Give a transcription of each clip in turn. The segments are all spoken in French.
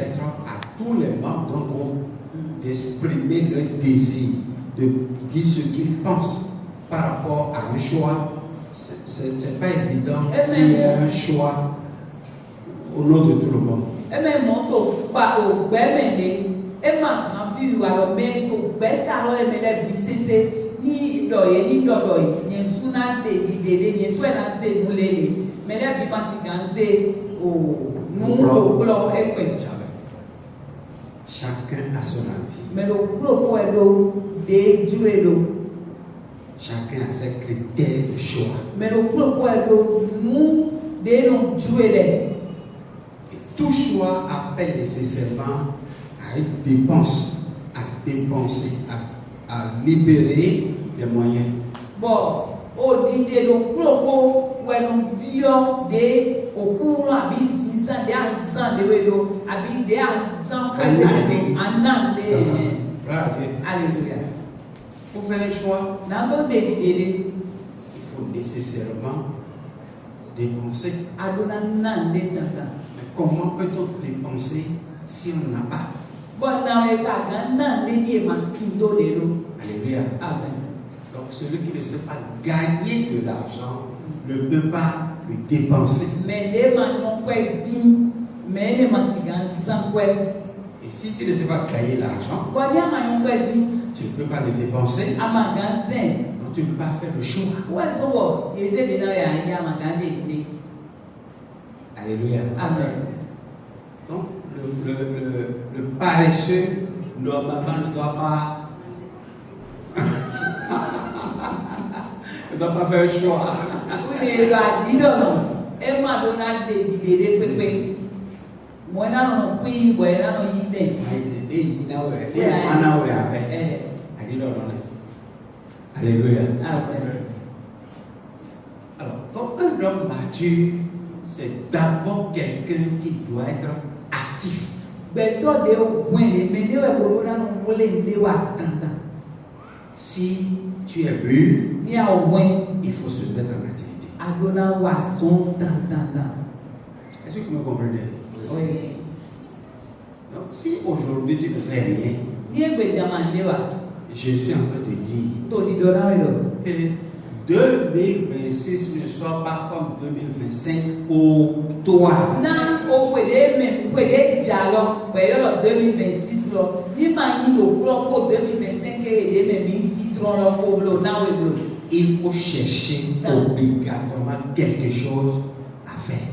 permettre à tous les membres d'un groupe d'exprimer leur désir, de dire ce qu'ils pensent par rapport à un choix. C'est pas évident qu'il y ait un choix au nom de tout le monde. Chacun a son avis. Chacun a ses critères de choix. Et tout choix appelle nécessairement à une dépense, à dépenser, à libérer des moyens. Alléluia. Pour faire un choix, il faut nécessairement dépenser. Mais comment peut-on dépenser si on n'a pas? Alléluia. Amen. Donc celui qui ne sait pas gagner de l'argent ne peut pas le dépenser. Et si tu ne sais pas gagner l'argent, tu ne peux pas le dépenser. Donc tu ne peux pas faire le choix. Alléluia. Amen. Donc le paresseux normalement ne doit pas ne doit pas faire un choix. Alléluia. Alors, donc un homme mature, c'est d'abord quelqu'un qui doit être actif. Si tu es mûr, il faut se mettre en activité. Est-ce que vous me comprenez? Oui. Donc, si aujourd'hui tu ne fais rien, je suis en train de dire que 2026 ne soit pas comme 2025 pour toi. Il faut chercher obligatoirement quelque chose à faire.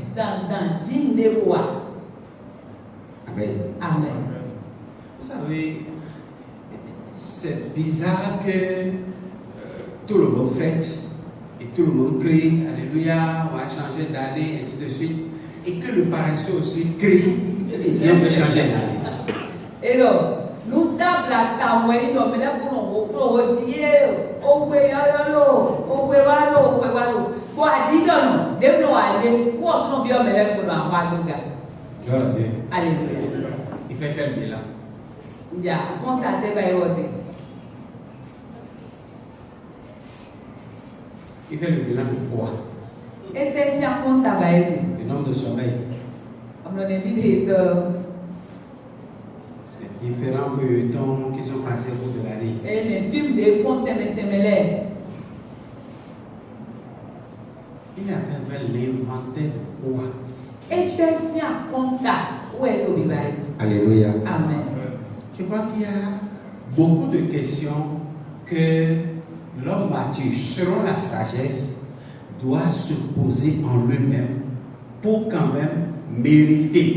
Amen. Amen. Vous savez, c'est bizarre que tout le monde fête et tout le monde crie, alléluia, on va changer d'année, ainsi de suite, et que le paresseux aussi crie, et dit on veut changer d'année. Et là, nous tape la tamouille, nous mettons pour nous dire, oh oui, allô, oh oui, allô, oh oui, allô. Pour dire non, dès que nous allons, pour nous bien mettre pour nous avoir le gars. Alléluia. Il fait quel bilan? Ya, on t'a débaillé. Il fait le bilan de quoi? Le nombre de sommeil. Les différents feuilletons qui sont passés au cours de l'année. Il est en train de faire l'inventaire de quoi? Alléluia. Amen. Je crois qu'il y a beaucoup de questions que l'homme mature, selon la sagesse, doit se poser en lui-même pour quand même mériter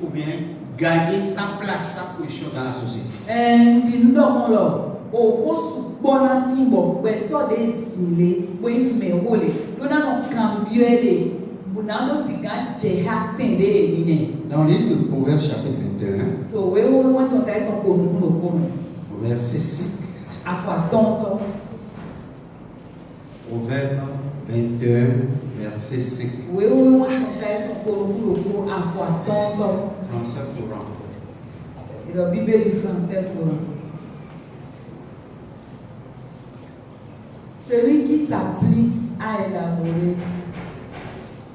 ou bien gagner sa place, sa position dans la société. Dans le livre de Proverbes chapitre 21, verset 5. Proverbe 21, verset 5. Français courant. La Bible du français courant. Celui qui s'applique à élaborer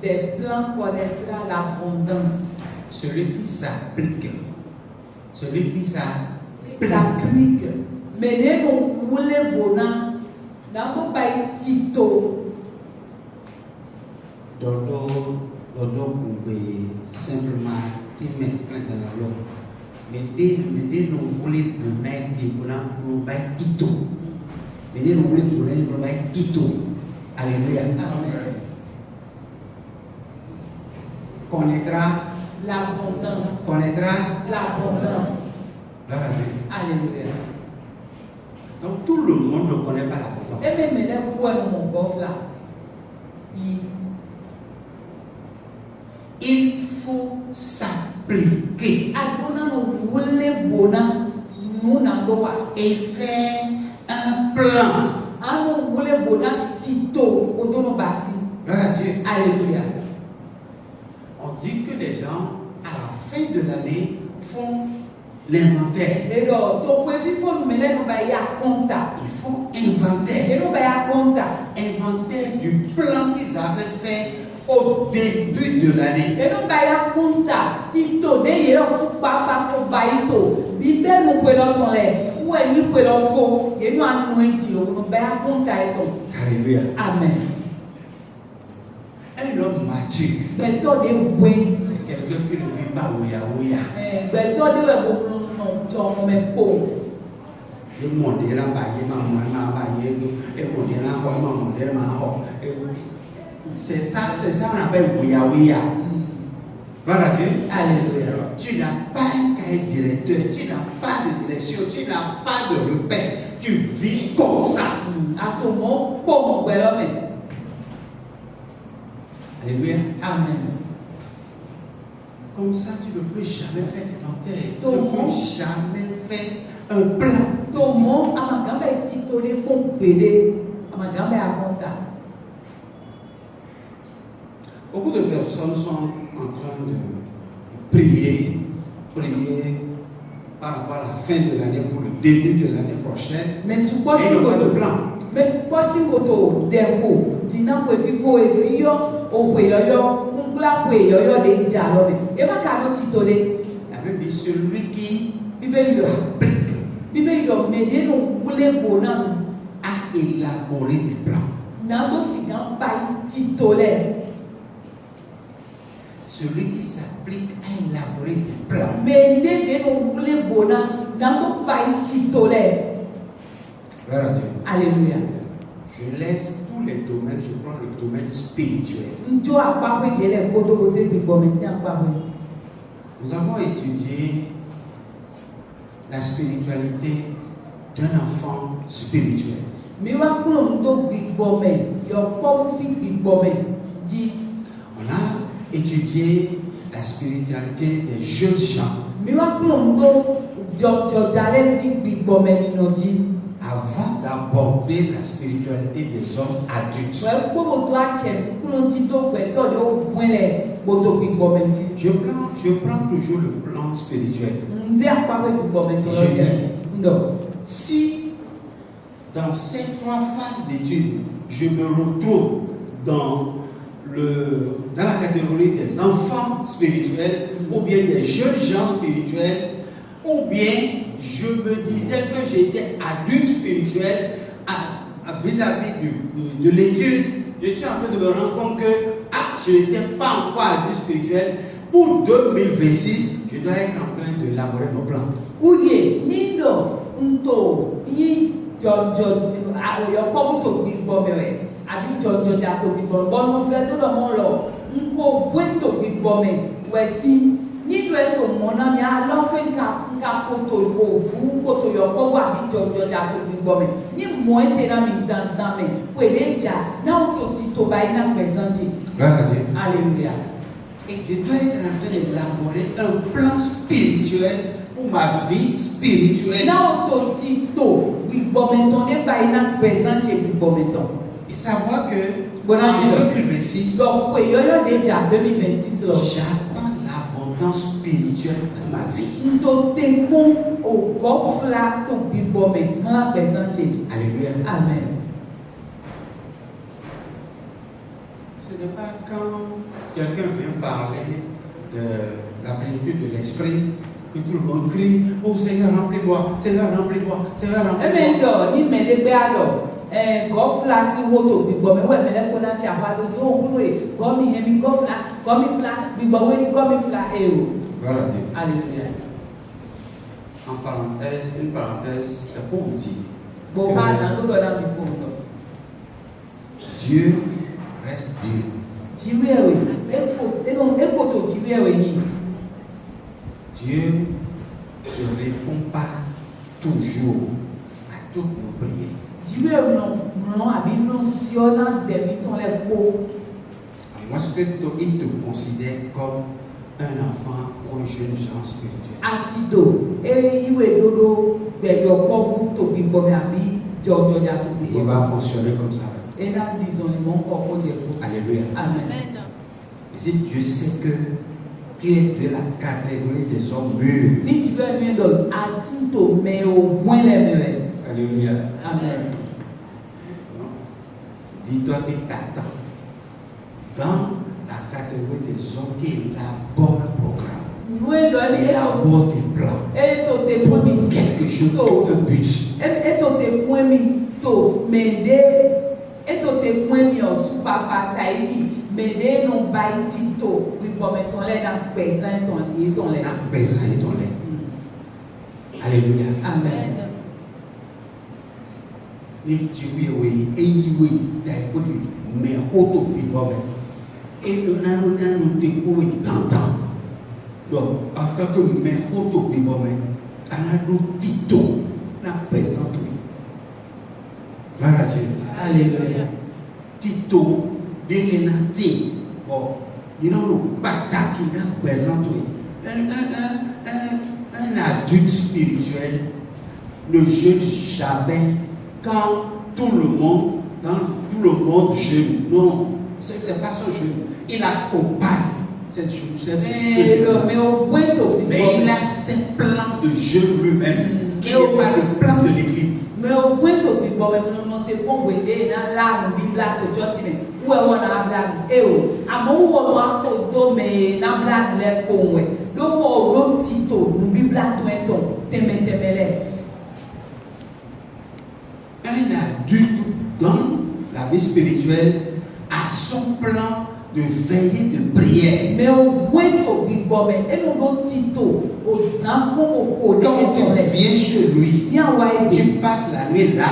des plans connaîtra l'abondance. Celui qui s'applique. Celui qui s'applique. S'applique. Mais dès qu'on voulait bona, dans ton pays Tito. Dodo pouvait simplement qui met plein dans la l'eau. Mais dès nous voulons pour mettre des bonhommes pour bailler Tito. Mais dès nous voulons pour bailler Tito. Alléluia. Amen. Connaîtra L'abondance. Connaîtra L'abondance. Alléluia. Donc tout le monde ne connaît pas l'abondance. Et même les points de mon golf là. Il faut s'appliquer et faire un plan. Gloire à Dieu. Alléluia. On dit que les gens, à la fin de l'année, font l'inventaire. Et donc, il faut inventaire. Inventaire du plan qu'ils avaient fait au début de l'année. Alléluia. Amen. Un homme mature, c'est quelqu'un qui ne vit pas ouya ouya. Le monde est là, c'est ça on appelle ouya ouya. Voilà Dieu. Alléluia. Tu n'as pas un cahier directeur, tu n'as pas de direction, tu n'as pas de repère, tu vis comme ça. Alléluia. Amen. Comme ça, tu ne peux jamais faire d'inventaire, tu ne peux jamais faire un plan. Beaucoup de personnes sont en train de prier par rapport à la fin de l'année pour le début de l'année prochaine. Mais et ils n'ont pas de plan. Mais quand tu as des mots, tu n'as pas de mots et puis La Bible dit celui qui s'applique à élaborer des plans. Celui qui s'applique à élaborer des plans. Gloire à Dieu. Alléluia. Je laisse tous les domaines, je prends le domaine spirituel. Nous avons étudié la spiritualité d'un enfant spirituel. On a étudié la spiritualité des jeunes gens. Avant d'aborder la spiritualité des hommes adultes. Je prends toujours le plan spirituel. Si dans ces trois phases d'études, je me retrouve dans la catégorie des enfants spirituels, ou bien des jeunes gens spirituels, ou bien je me disais que j'étais adulte spirituel vis-à-vis de l'étude, je suis en train de me rendre compte que je n'étais pas encore adulte spirituel. Pour 2026, je dois être en train d'élaborer mon plan. Alléluia. Et je dois être en train d'élaborer un plan spirituel pour ma vie spirituelle. Et savoir que en 2026, j'attends l'abondance spirituelle de ma vie. Alléluia. Amen. Ce n'est pas quand quelqu'un vient parler la plénitude de l'esprit, que tout le monde crie, oh Seigneur, remplis-moi, Seigneur, remplis-moi, Seigneur, remplis-moi. Ni me de alors God flash woto bigbo me we me le kona ti afa do o kulo e God mi hemi God mi flash bigbo we God mi flash e o. Voilà. Alléluia. En parenthèse, une parenthèse, c'est pour vous dire. Bon, Dieu reste Dieu. Dieu ne répond pas toujours à toutes nos prières. Moi, ce que il te considère comme un enfant ou un jeune gens spirituel. Il va fonctionner comme ça. Alléluia. Amen. Si Dieu sait que tu es de la catégorie des hommes mûrs. Alléluia. Amen. Dis-toi qu'il t'attend dans la catégorie des hommes qui élaborent un programme, élaborent des plans, quelque chose pour un but. Alléluia. Amen. Et nous avons découvert d'entendre. Donc, en tant que mère auto-bibomé, on a nous tito, la présente. Voilà Dieu. Alléluia. Tito, l'élénati, bon, il y a le bata qui est présent. Un adulte spirituel ne jeûne jamais quand tout le monde, dans tout le monde jeûne. Non, ce n'est pas son jeûne. Il accompagne cette chose. Mais il a ses plans de jeûne lui-même. Il n'est pas le plan de l'église. Mais au point que tu peux te convoquer dans l'arme biblique que tu as dit, où est-ce qu'on a blague? Et où? À mon moment, on a donné dans blague les convois. Donc, on a un petit taux, nous biblique tout un ton, temele. Un adulte dans la vie spirituelle a son plan de veiller de prière. Mais au point que tu peux et nous un petit taux, aux enfants, quand tu viens chez lui, tu passes la nuit là,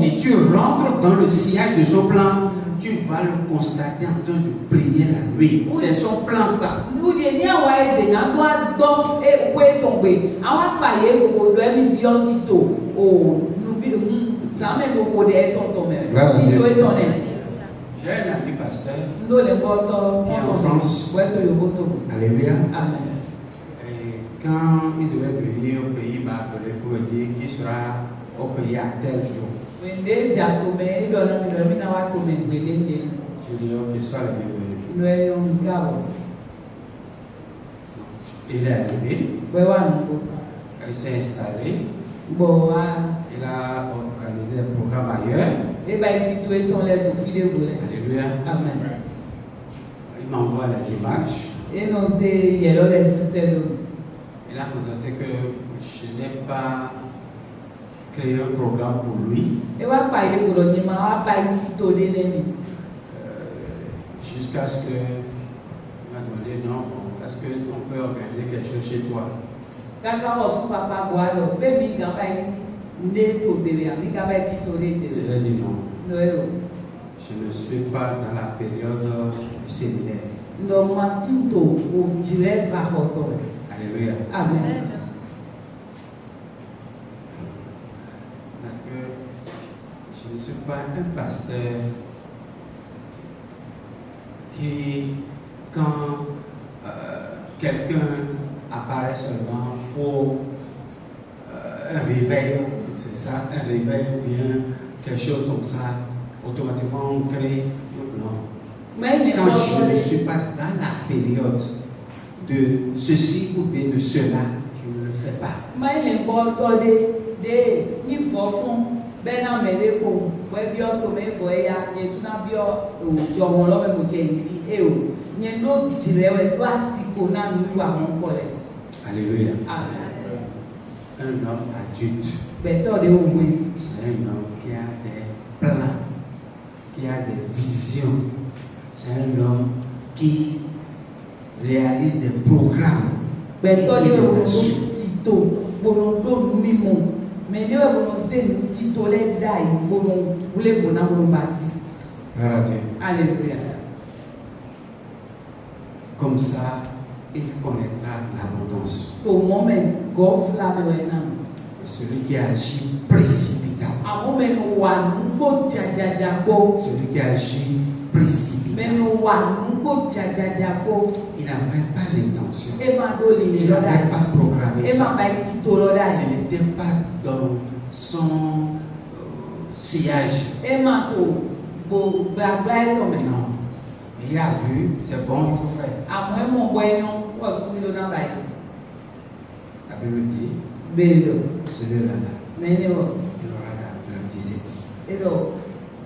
et tu rentres dans le sillage de son plan, tu vas le constater en train de prier la nuit. C'est son plan ça. Nous disons ouais, dans toi donc et où est tombé. Avant payer au doigt million tito. Oh, nous ça même au côté est tombé. Tito est tombé. J'ai un ami pasteur. Nous les votos. Qui est en France. Alléluia. Amen. Et quand il devait venir au pays, il m'a appelé pour me dire qu'il sera au pays à tel jour. Je dis ok, sois le bienvenu. Il est arrivé. Il s'est installé. Il a organisé un programme ailleurs. Alléluia. Amen. Il m'envoie les images. Il a constaté que je n'ai pas créé un programme pour lui. Jusqu'à ce que il m'a demandé non, est-ce qu'on peut organiser quelque chose chez toi? J'ai dit non. Je ne suis pas dans la période du séminaire. Alléluia. Amen. Parce que je ne suis pas un pasteur qui, quand quelqu'un apparaît seulement pour un réveil, c'est ça, un réveil ou bien quelque chose comme ça, automatiquement on crée. Non. Quand je ne suis pas dans la période de ceci ou bien de cela, je ne le fais pas. Alléluia. Amen. Un homme adulte, Beto de oumwe. c'est un homme qui a des plans, qui a des visions. C'est un homme qui réalise des programmes. Beto qui de les oumwe assume. tito. Bonondo mimo. Mais de bono zen tito le dai. Bono boule bona bono basi. Gloire à Dieu. Alléluia. Comme ça, il connaîtra l'abondance. To moment gof la be wenam. Celui qui agit précipitamment. A moment wa nko jajaja bo. Celui qui agit précipitamment. Meno wa nko jajaja bo. Il n'avait pas l'intention. E ma do li Il lo n'avait dai. pas programmé E ma ça. ba tito lo dai. Ce n'était pas dans son sillage. E ma to bo blabla e to me. Non. Il a vu, c'est bon, il faut faire. A mo mo bueno wa su lo na bai. La Bible dit, Belo. celui-là, Mene wo. il aura la disette. Edo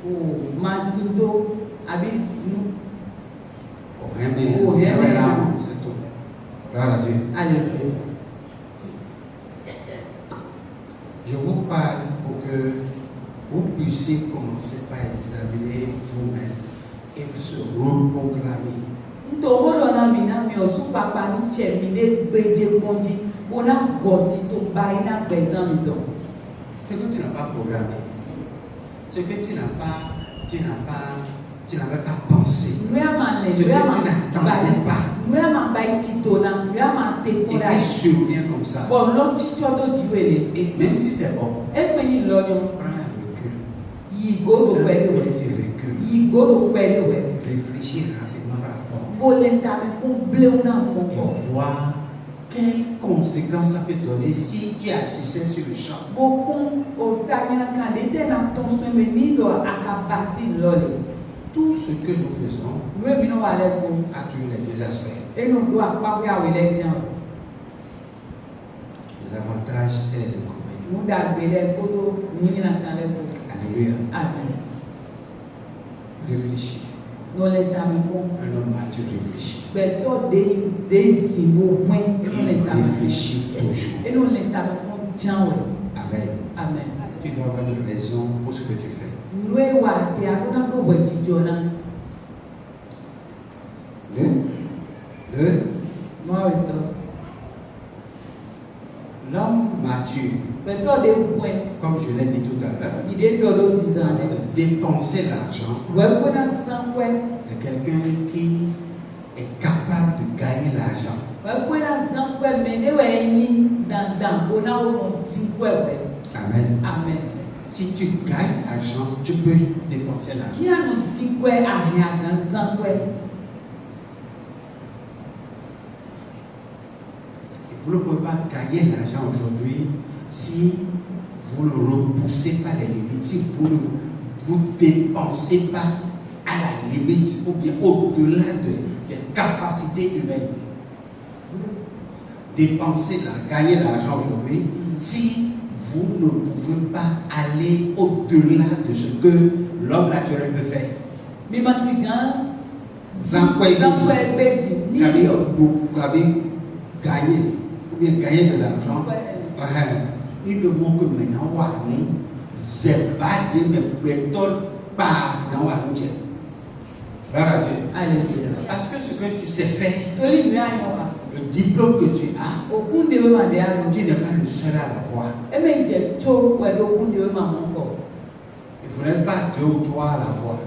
o mantindo abi nu Au même, c'est tout. Gloire à Dieu. alléluia. Je vous parle pour que vous puissiez commencer par examiner vous-même et se reprogrammer. Ntoro na mina mi o su papa ni che mi le gbeje ponji bona goti to bai na bezan mi do. Ce que tu n'as pas programmé, ce que tu n'avais pas pensé, Nu ya ma le, ce nu que ya tu ma n'attendais pas, nu ya ma bai tito na, nu ya ma te et kora. qui survient comme ça. Bon lo chicho to diwele. Et même si c'est bon, E pe ni lo yo prends un recul. yi go do Un pẹ̀lú we. petit recul. Yi go do pẹ̀lú we. Réfléchir rapidement par rapport. Bo le ta me ko bleu na mo Et ko. voir quelles conséquences ça peut donner si tu agissais sur le champ. Beaucoup au tanya kandete na ton seme ni do akabasi lole. Tout ce que nous faisons Nous venons à l'aide a toujours les deux aspects, et nous doit pas voir les gens. les avantages et les inconvénients. Nous d'abord les photos ni na kan les photos. Alléluia. Amen. Réfléchis. Nous les tamis pour Un homme mature réfléchit. beto des simbos moins et nous les Il tamis. réfléchit toujours. Et nous les tamis pour tiens. Amen. Amen. Tu dois avoir une raison pour ce que tu fais. Nous et wa te akuna ko boji jona. Deux. Moi et toi. L'homme mature, Beto des points. comme je l'ai dit tout à l'heure, Il est de l'autre 10 ans. de dépenser l'argent, Ouais, pour na sans ouais. de quelqu'un qui est capable de gagner l'argent. Ouais, pour na sans ouais, mais ne ouais ni dans pour na on dit ouais. Amen. Amen. Si tu gagnes l'argent, tu peux dépenser l'argent. Qui a nous dit quoi à rien dans sans quoi? Vous ne pouvez pas gagner l'argent aujourd'hui si vous ne repoussez pas les limites, si vous ne vous dépensez pas à la limite ou bien au-delà des capacités humaines. Gagner l'argent aujourd'hui si vous ne pouvez pas aller au-delà de ce que l'homme naturel peut faire. Mais ma sigan, Sans quoi il gagner ou bien gagner de l'argent. Il ne manque que maintenant, c'est pas de mes bétons pas dans la route. Parce que ce que tu sais faire, le diplôme que tu as, tu n'es pas le seul à l'avoir. Il ne faudrait pas deux ou trois à l'avoir.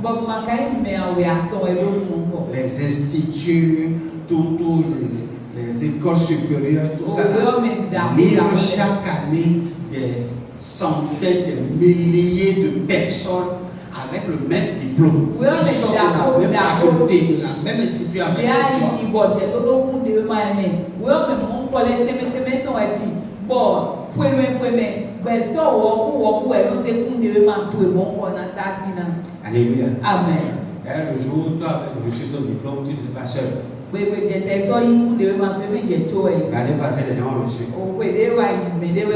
Les instituts, tous les écoles supérieures, tout ça, livrent chaque année des centaines, des milliers de personnes avec le même diplôme. Ils sont de la même faculté, de la même institut avec Alléluia. Amen. Le jour où tu as reçu ton diplôme, tu n'es pas seul. L'année passée, les gens ont reçu. L'année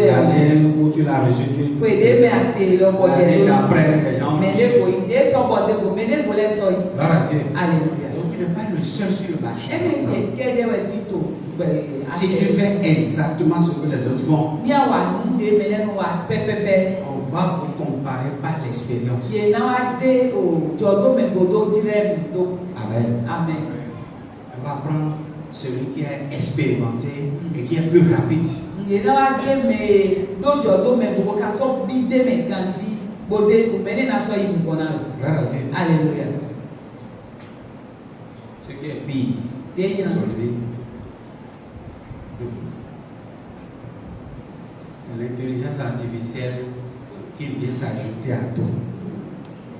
L'année où tu l'as reçu, l'année d'après, les gens ont reçu. Alléluia. Donc tu n'es pas le seul sur le marché. Si tu fais exactement ce que les autres font, on va vous comparer par l'expérience. Amen. Amen. On va prendre celui qui est expérimenté et qui est plus rapide. Alléluia. Ce qui est pire, l'intelligence artificielle qui vient s'ajouter à tout.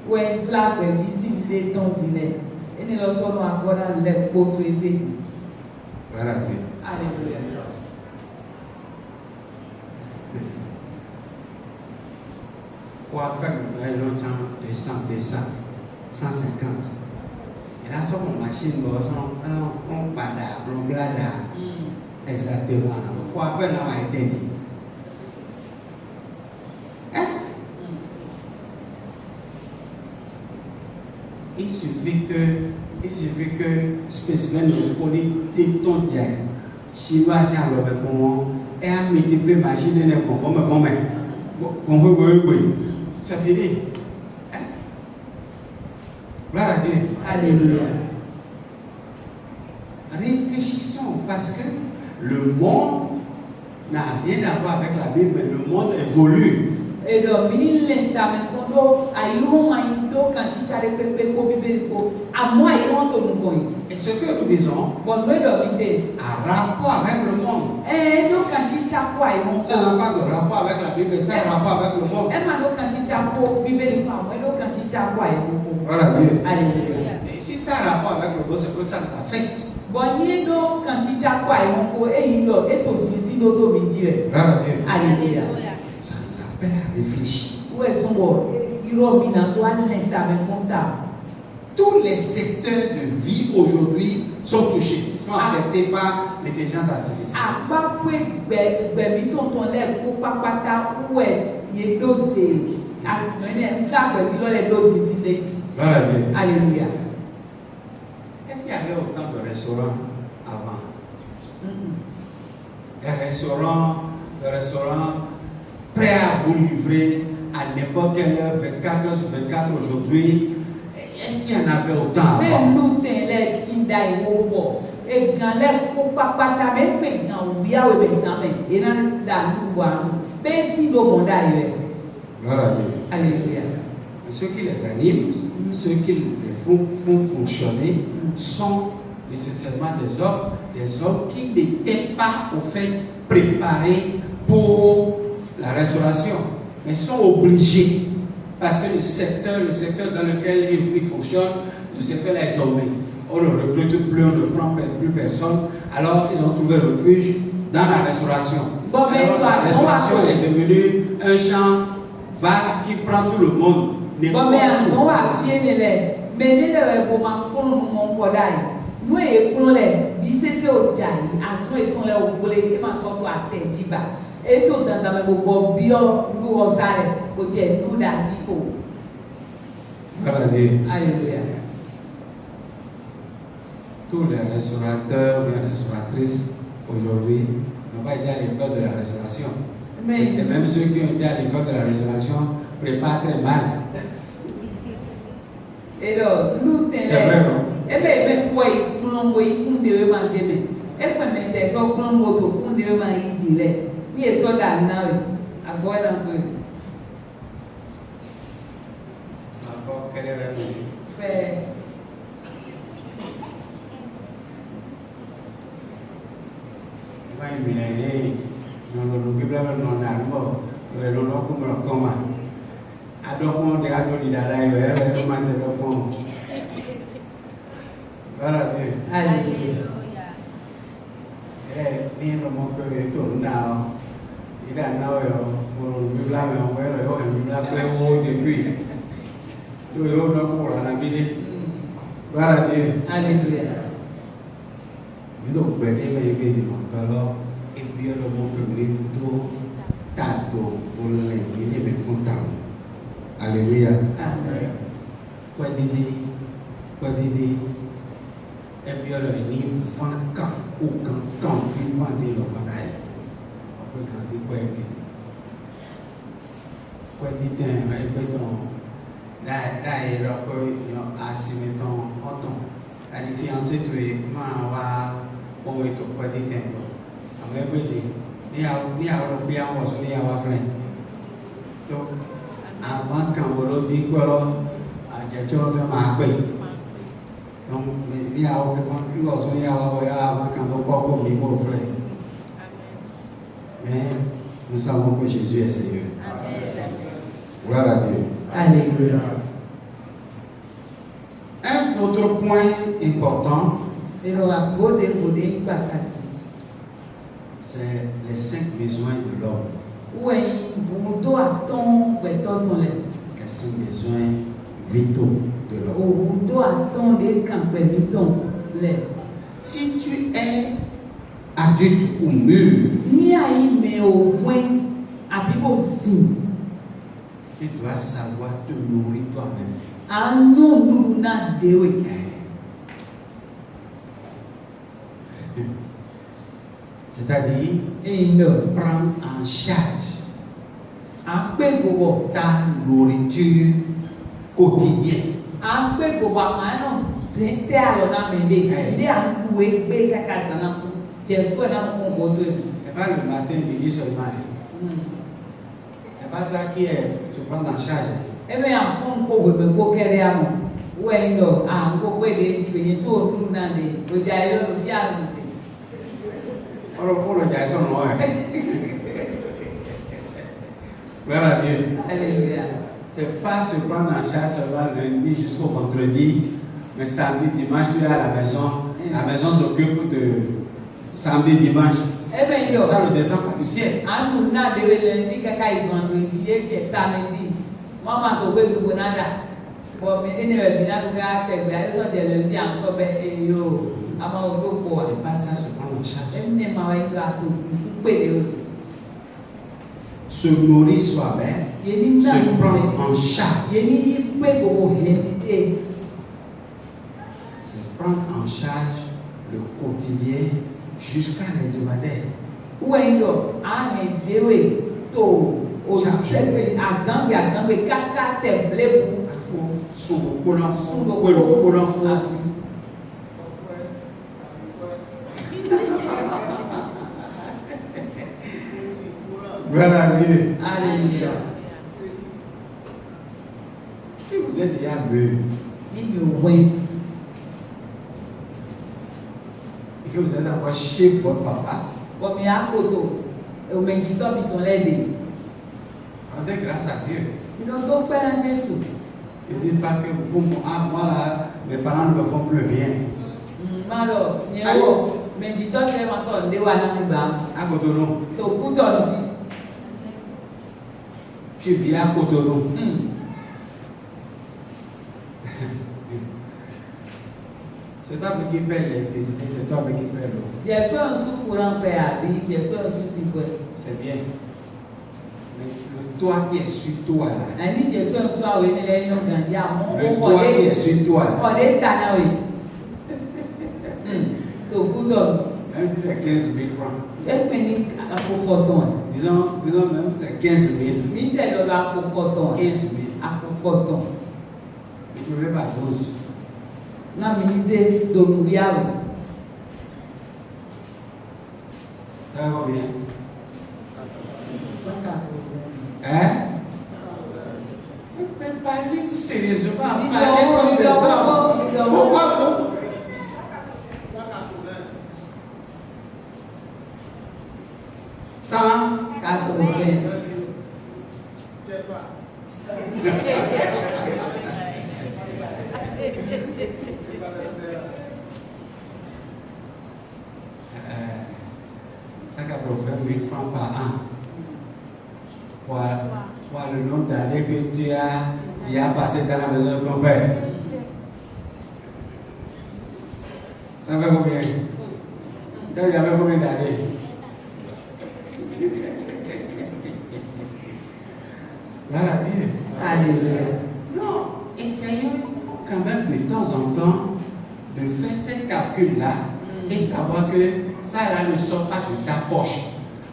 Ouais, flaque d'ici les temps zilés. Et nous sommes encore dans les pauvres et Voilà. Alléluia. Pour faire longtemps, 200, 150. Et là, sur mon machine, on pada, on blada. Exactement. Pour faire là, on a été dit. Il suffit que spécimen de politique ton bien, chinois j'ai un mauvais moment, et à multiplier machine et les conformes vont mettre. C'est fini. Gloire à Dieu. Alléluia. Réfléchissons parce que le monde n'a rien à voir avec la Bible, mais le monde évolue. Et donc, il est à et ce que nous disons a rapport avec le monde. Ça n'a pas de rapport avec la Bible, ça a rapport avec le monde. Voilà Dieu. Et si ça a rapport avec le monde, c'est que ça nous affecte. Voilà Dieu. Alléluia. Ça nous appelle à réfléchir. Tous les secteurs de vie aujourd'hui sont touchés, sont affectés par l'intelligence artificielle. Alléluia. Est-ce qu'il y avait autant de restaurants avant? Des restaurants prêts à vous livrer à n'importe quelle heure, 24 heures sur 24 aujourd'hui. Est-ce qu'il y en avait autant avant? Alléluia. Ceux qui les animent, ceux qui les font fonctionner sont nécessairement des hommes qui n'étaient pas au fait préparés pour la restauration, mais sont obligés parce que le secteur dans lequel ils fonctionnent, le secteur est tombé. On ne recrute plus, on ne prend plus personne. Alors ils ont trouvé refuge dans la restauration. Alors, la restauration est devenue un champ vaste qui prend tout le monde. Alléluia. Tous les restaurateurs ou les restauratrices aujourd'hui n'ont pas été à l'école de la restauration. Et même ceux qui ont été à l'école de la restauration préparent très mal. Et donc, nous tenons. Et bien, quoi, nous Alléluia. Alléluia. Amen. Quoi dit? enfants quand ils vont dire le bagaille. Après, quand ils voient que. Quoi dit un répéton. Là, il y a un assimé ton auton. La fiancée, tu es, comment on va. On est au point de temps. On va dire, ni à bien, on va se dire à la fin. Donc, avant quand vous le dites, à quelque chose de ma paix. Donc, ni à aucun moment, il va se dire avant quand on va pour les mots frères. Mais nous savons que Jésus est Seigneur. Gloire à Dieu. Alléluia. Un autre point important. C'est les 5 besoins de l'homme. Les 5 besoins vitaux de l'homme. Si tu es adulte ou mûr, tu dois savoir te nourrir toi-même. C'est-à-dire prendre en charge ta nourriture quotidienne. C'est pas le matin, midi seulement. C'est pas ça qui est se prendre en charge. Gloire à Dieu. Alléluia. C'est pas se prendre en charge seulement lundi jusqu'au vendredi, mais samedi, dimanche, tu es à la maison. La maison s'occupe de samedi, dimanche. Ça ne descend pas du ciel. C'est pas ça se prendre en charge. Se nourrir soi-même, se prendre en charge. C'est prendre en charge le quotidien jusqu'à l'hebdomadaire. Gloire à Dieu. Alléluia. Si vous êtes déjà mûr et que vous êtes encore chez votre papa, rendez grâce à Dieu. Ne dites pas que moi là, mes parents ne me font plus rien. À Cotonou. Tu vis à Cotonou. C'est toi qui paie l'électricité, c'est toi qui paie l'eau. C'est bien. Mais le toit qui est sur toi là. Le toit qui est sur toi là. Même si c'est 15 000 francs. Disons même si c'est 15 000. 15 000. Tu ne peux pas 12. Ça va combien? Hein? Mais parlez sérieusement, parlez comme des hommes. Pourquoi vous? 180. Francs par an. Pour le nombre d'années que tu as passé dans la maison de ton père. Ça fait combien? Il y avait combien d'années? Alléluia. Non, essayons quand même de temps en temps de faire ces calculs-là et savoir que ça là ne sort pas de ta poche.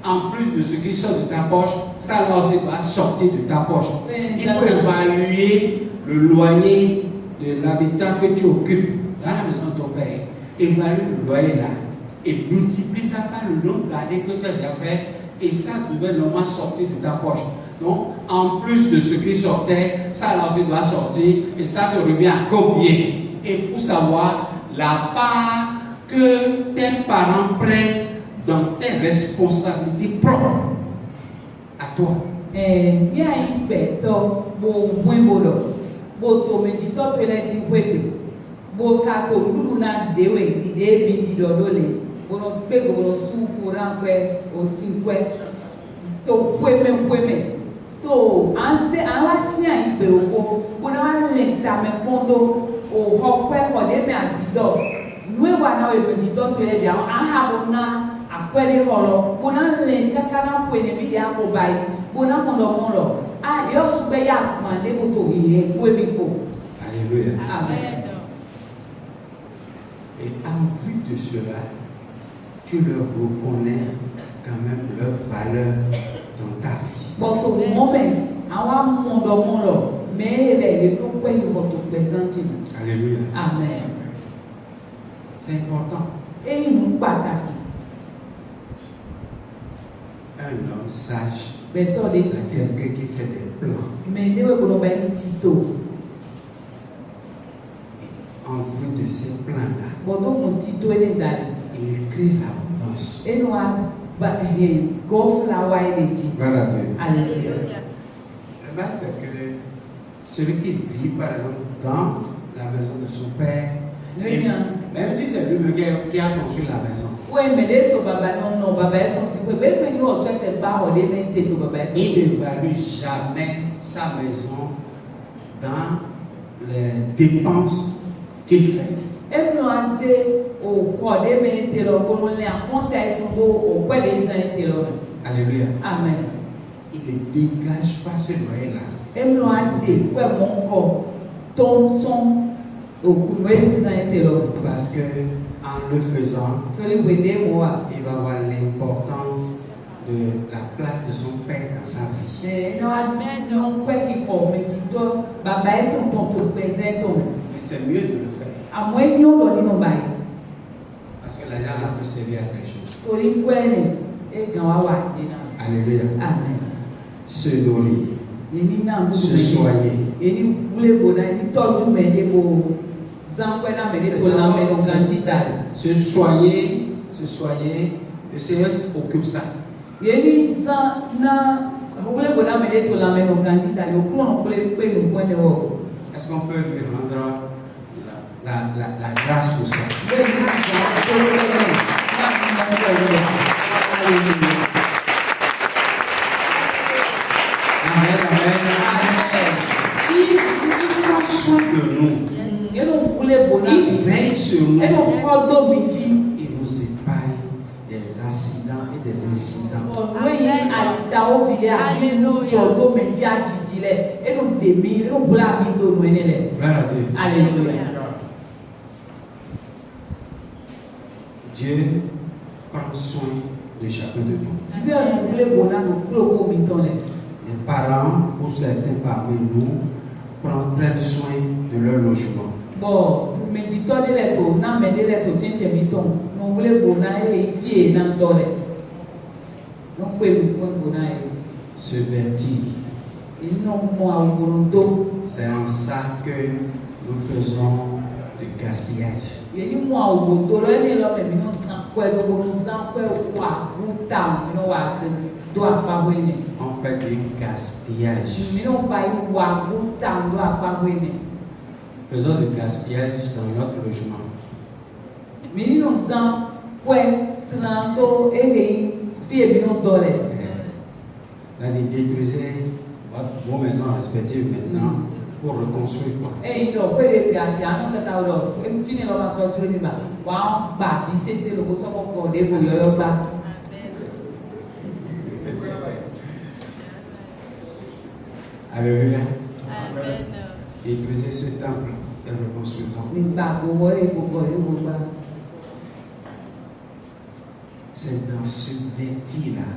En plus de ce qui sort de ta poche, ça là aussi va sortir de ta poche. Il faut évaluer le loyer de l'habitat que tu occupes dans la maison de ton père. Évalue le loyer là et multiplie ça par le nombre d'années que tu as déjà fait et ça devait normalement sortir de ta poche. Donc, en plus de ce qui sortait, ça là aussi doit sortir et ça te revient à combien? Et pour savoir la part que tes parents prennent dans tes responsabilités propres à toi. Il y a une bête, boto medito pele sinkwete bo kato luluna dewe ide bi dodole bono pego bono su kuranpe o sinkwe to kweme to anse awasia ibe oko bono lenta me kondo o hokwe hode me adido nwe wana we medito pele dia aha bona akwele holo bono lenta kana kwene bi dia ko bai bono mondo Alléluia. Amen. Et en vue de cela, tu leur reconnais quand même leur valeur dans ta vie. Alléluia. Amen. C'est important. Un homme sage. C'est quelqu'un qui fait des plans. En vue de ces plans-là, il écrit l'abondance. Alléluia. Le mal, c'est que celui qui vit, par exemple, dans la maison de son père, même si c'est lui qui a construit la maison, il n'évalue jamais sa maison dans les dépenses qu'il fait. Alléluia. Amen. Il ne dégage pas ce loyer-là. Parce que en le faisant, il va avoir l'importance de la place de son père dans sa vie. Mais c'est mieux de le faire. Parce que l'argent là peut servir à quelque chose. Alléluia. Amen. Se nourrir. Se soigner. Se soigner, le Seigneur occupe ça. Est-ce qu'on peut lui rendre la grâce pour ça? Amen, amen. Il prend soin de nous. Il veille sur nous. Il nous épargne des accidents et des incidents. Alléluia. Dieu prend soin de chacun de nous. Les parents, pour certains parmi nous, prennent soin de leur logement. Se vertir. C'est en ça que nous faisons le gaspillage. On fait du gaspillage. Faisons du gaspillage dans notre logement. Là, ils détruisaient vos maisons respectives maintenant pour reconstruire quoi. Alléluia. Amen. Détruisez ce temple et reconstruisons. c'est dans ce vêti-là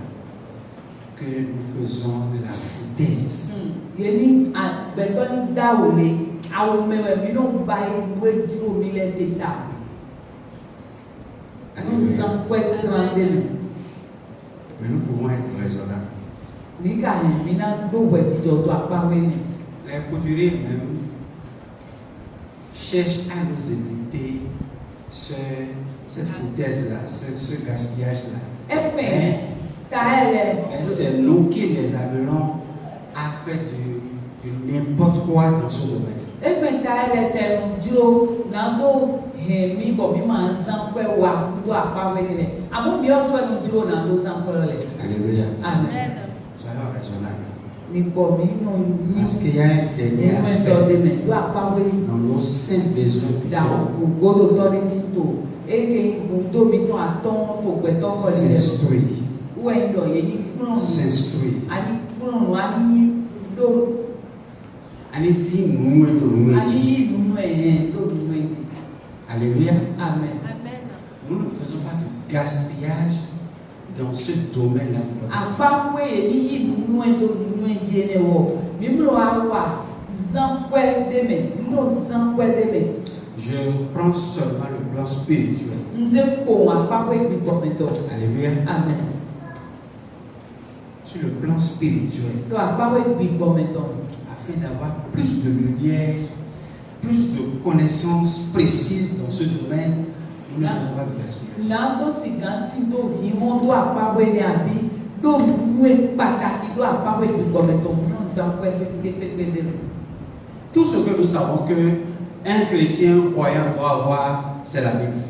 que nous faisons de la foutaise. Yeni a betoni daole awo mewe mino bai weju mi le teta. Nous sommes quoi trentaine. Mais nous pouvons être raisonnables. Ni ka ni mina do weju to to apawe ni. Les couturiers même cherchent à nous éviter cette foutaise-là, ce gaspillage-là. C'est nous qui les appelons à faire de n'importe quoi dans ce domaine. Alléluia. Amen. Soyons raisonnables. Parce qu'il y a un dernier aspect dans nos simples besoins. S'instruire. Allez-y, nous. Alléluia. Amen. Nous ne faisons pas de gaspillage dans ce domaine-là. Je prends seulement le plan spirituel. Alléluia. Amen. Sur le plan spirituel, afin d'avoir plus de lumière, plus de connaissances précises dans ce domaine, nous ne faisons pas de gaspillage. Tout ce que nous savons qu'un chrétien croyant doit avoir, c'est la Bible.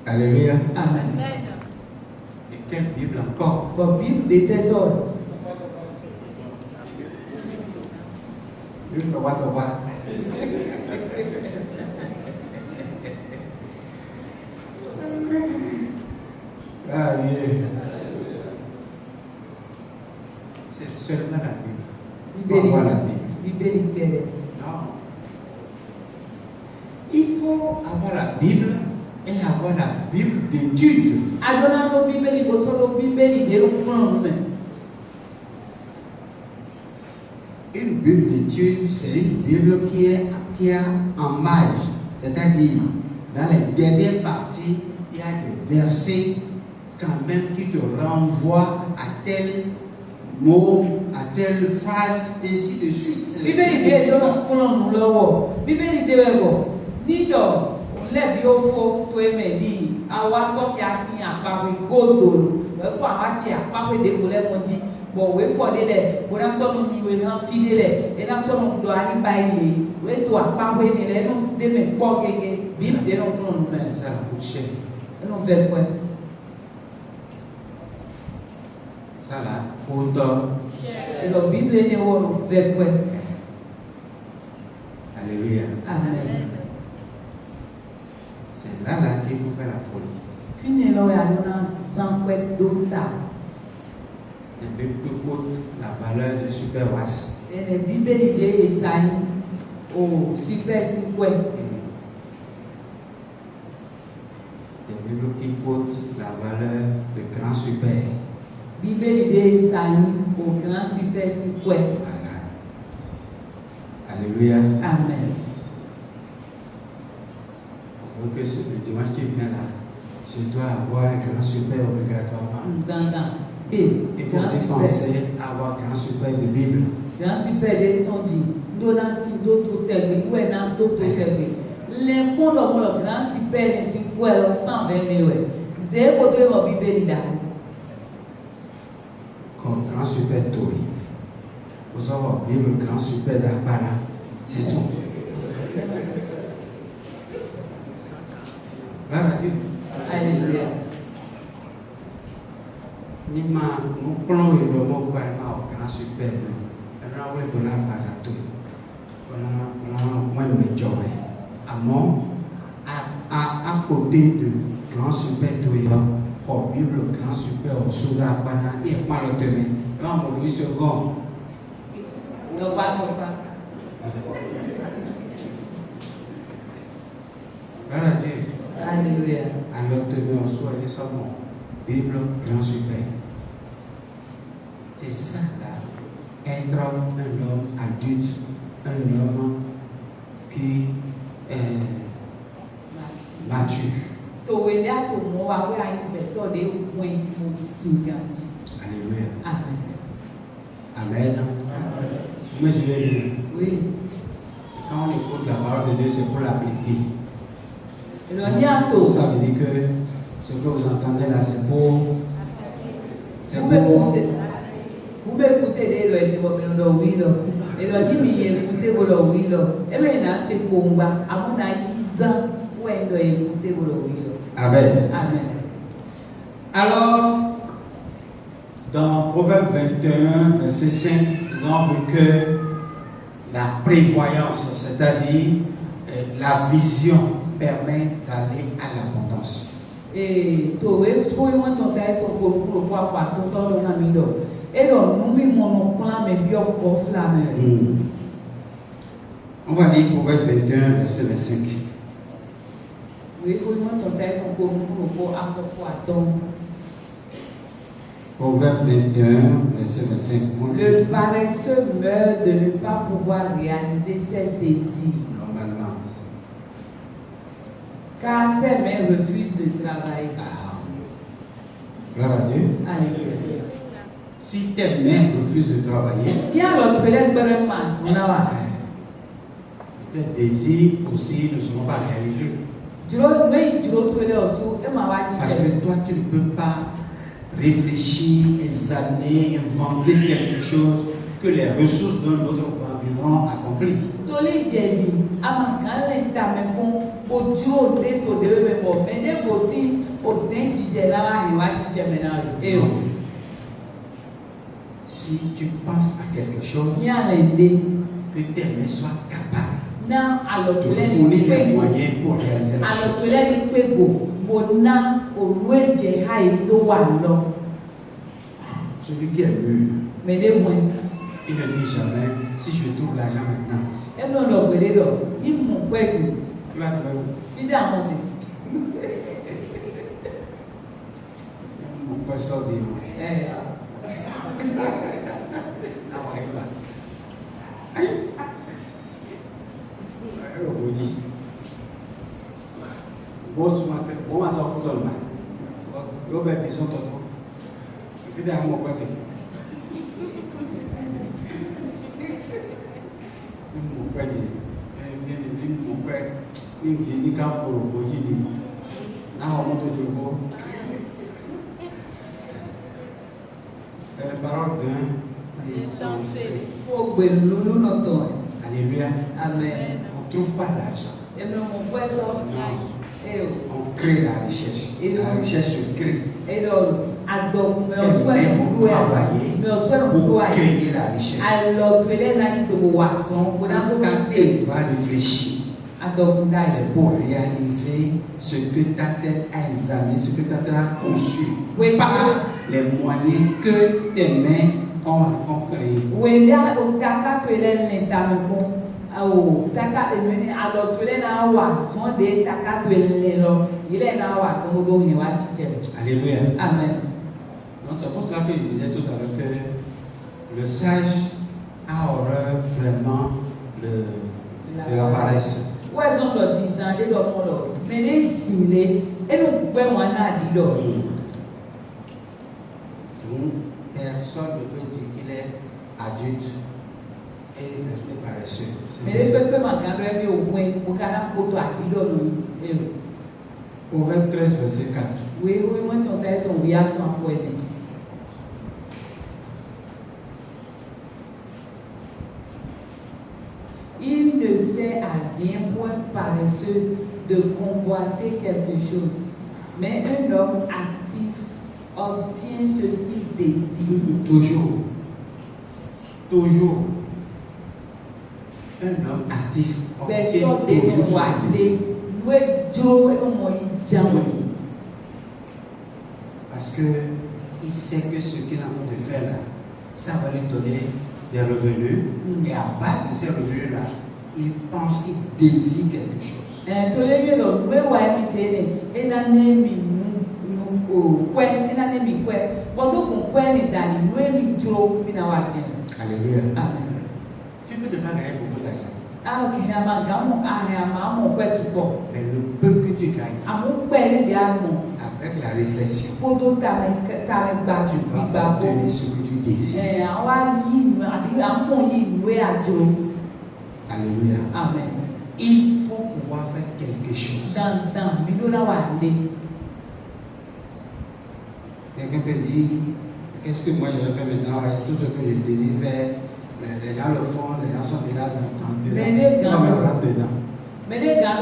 Alléluia. Amen. Et quelle Bible encore? La Bible des trésors. C'est seulement la Bible. Pour avoir la Bible. Non. Il faut avoir la Bible et avoir la Bible d'étude. Une Bible d'étude, c'est une Bible qui est en marge, c'est-à-dire dans les dernières parties, il y a des versets quand même qui te renvoient à tel mot, à telle phrase, ainsi de suite. Ça coûte cher. Ça là, coûte. Alléluia. Amen. C'est là qu'il faut faire la folie. La Bible coûte la valeur de super was. La Bible qui coûte la valeur de grand super. Voilà. Alléluia. Amen. Donc le dimanche qui vient là, je dois avoir un grand super obligatoirement. Il faut aussi penser à avoir un grand super de Bible. Grand super de ton dit, d'autres services, d'autres services. L'impôt dans le grand super de 120 000. Zéro de ma Bible là. Comme grand super Tori. Vous avez la Bible grand super d'Apara. C'est tout. Voilà la Bible. Alléluia. Nous prenons le mot grand super. On a un peu de la base à tout. On a moins de joie. À côté de grand super Tori, au Bible grand super au Soudan Apara, il n'y a pas le terrain. Quand on lui se rend. Gloire à Dieu. Alléluia. Alors tenez en soi et seulement Bible grand super. C'est ça là. Être un homme adulte, un homme qui est mature. Alléluia. Amen. Amen. Vous me suivez bien? Oui. Quand on écoute la parole de Dieu, c'est pour l'appliquer. Le Ça veut dire que ce que vous entendez là, c'est pour. Vous m'écoutez des oídos. Et le dit, mais écoutez vos oídos. Et maintenant, c'est pour moi. À mon avis, où est le écouter vos oídos. Amen. Amen. Alors, dans Proverbe 21, verset 5, nous avons vu que la prévoyance, c'est-à-dire la vision, permet d'aller à l'abondance. Et toi, pour moi, ton taille, ton pour pouvoir faire ton temps de l'amido. Et donc, nous vivons mon plan, mais bien pour flamme. On va lire Proverbe 21, verset 25. Oui, pour moi, ton taille, ton pour attendre. Proverbe 21, verset 25. Le paresseux meurt de ne pas pouvoir réaliser ses désirs. Normalement. Car ses mains refusent de travailler. Gloire à Dieu. Alléluia. Si tes mains refusent de travailler, tes désirs aussi ne seront pas réalisés. Parce que toi, tu ne peux pas réfléchir, examiner, inventer quelque chose que les ressources d'un autre viendront accomplir. Si tu penses à quelque chose, que tes mains soient capables de fournir les moyens pour réaliser la chose. Celui qui est mûr, il ne dit jamais, si je trouve l'argent maintenant, tu vas trouver où? Mon père sort bien. C'est la parole d'un insensé. Alléluia. Amen. On ne trouve pas d'argent. On crée la recherche. La recherche se crée. Pour créer la richesse. Quand tu vas réfléchir, c'est pour réaliser ce que ta tête a examiné, ce que ta tête a conçu. Pas les moyens que tes mains ont créés. Alléluia. Amen. Donc c'est pour cela que je disais tout à l'heure que le sage a horreur vraiment de la paresse. Personne ne peut dire qu'il est adulte et rester paresseux. Proverbe 13, verset 4. Il ne sert à rien pour un paresseux de convoiter quelque chose, mais un homme actif obtient ce qu'il désire. Toujours. Toujours. Un homme actif obtient toujours ce qu'il désire. Parce qu'il sait que ce qu'il a envie de faire là, ça va lui donner des revenus, et à base de ces revenus-là, il pense, il désire quelque chose. Alléluia. Amen. Tu peux ne pas gagner beaucoup d'argent. Mais le peu que tu gagnes, avec la réflexion, tu vas obtenir ce que tu désires. Alléluia. Amen. Il faut pouvoir faire quelque chose. Quelqu'un peut dire, qu'est-ce que moi je vais faire maintenant avec tout ce que je désire faire? Les gens le font, les gens sont déjà dedans. Mais les gars,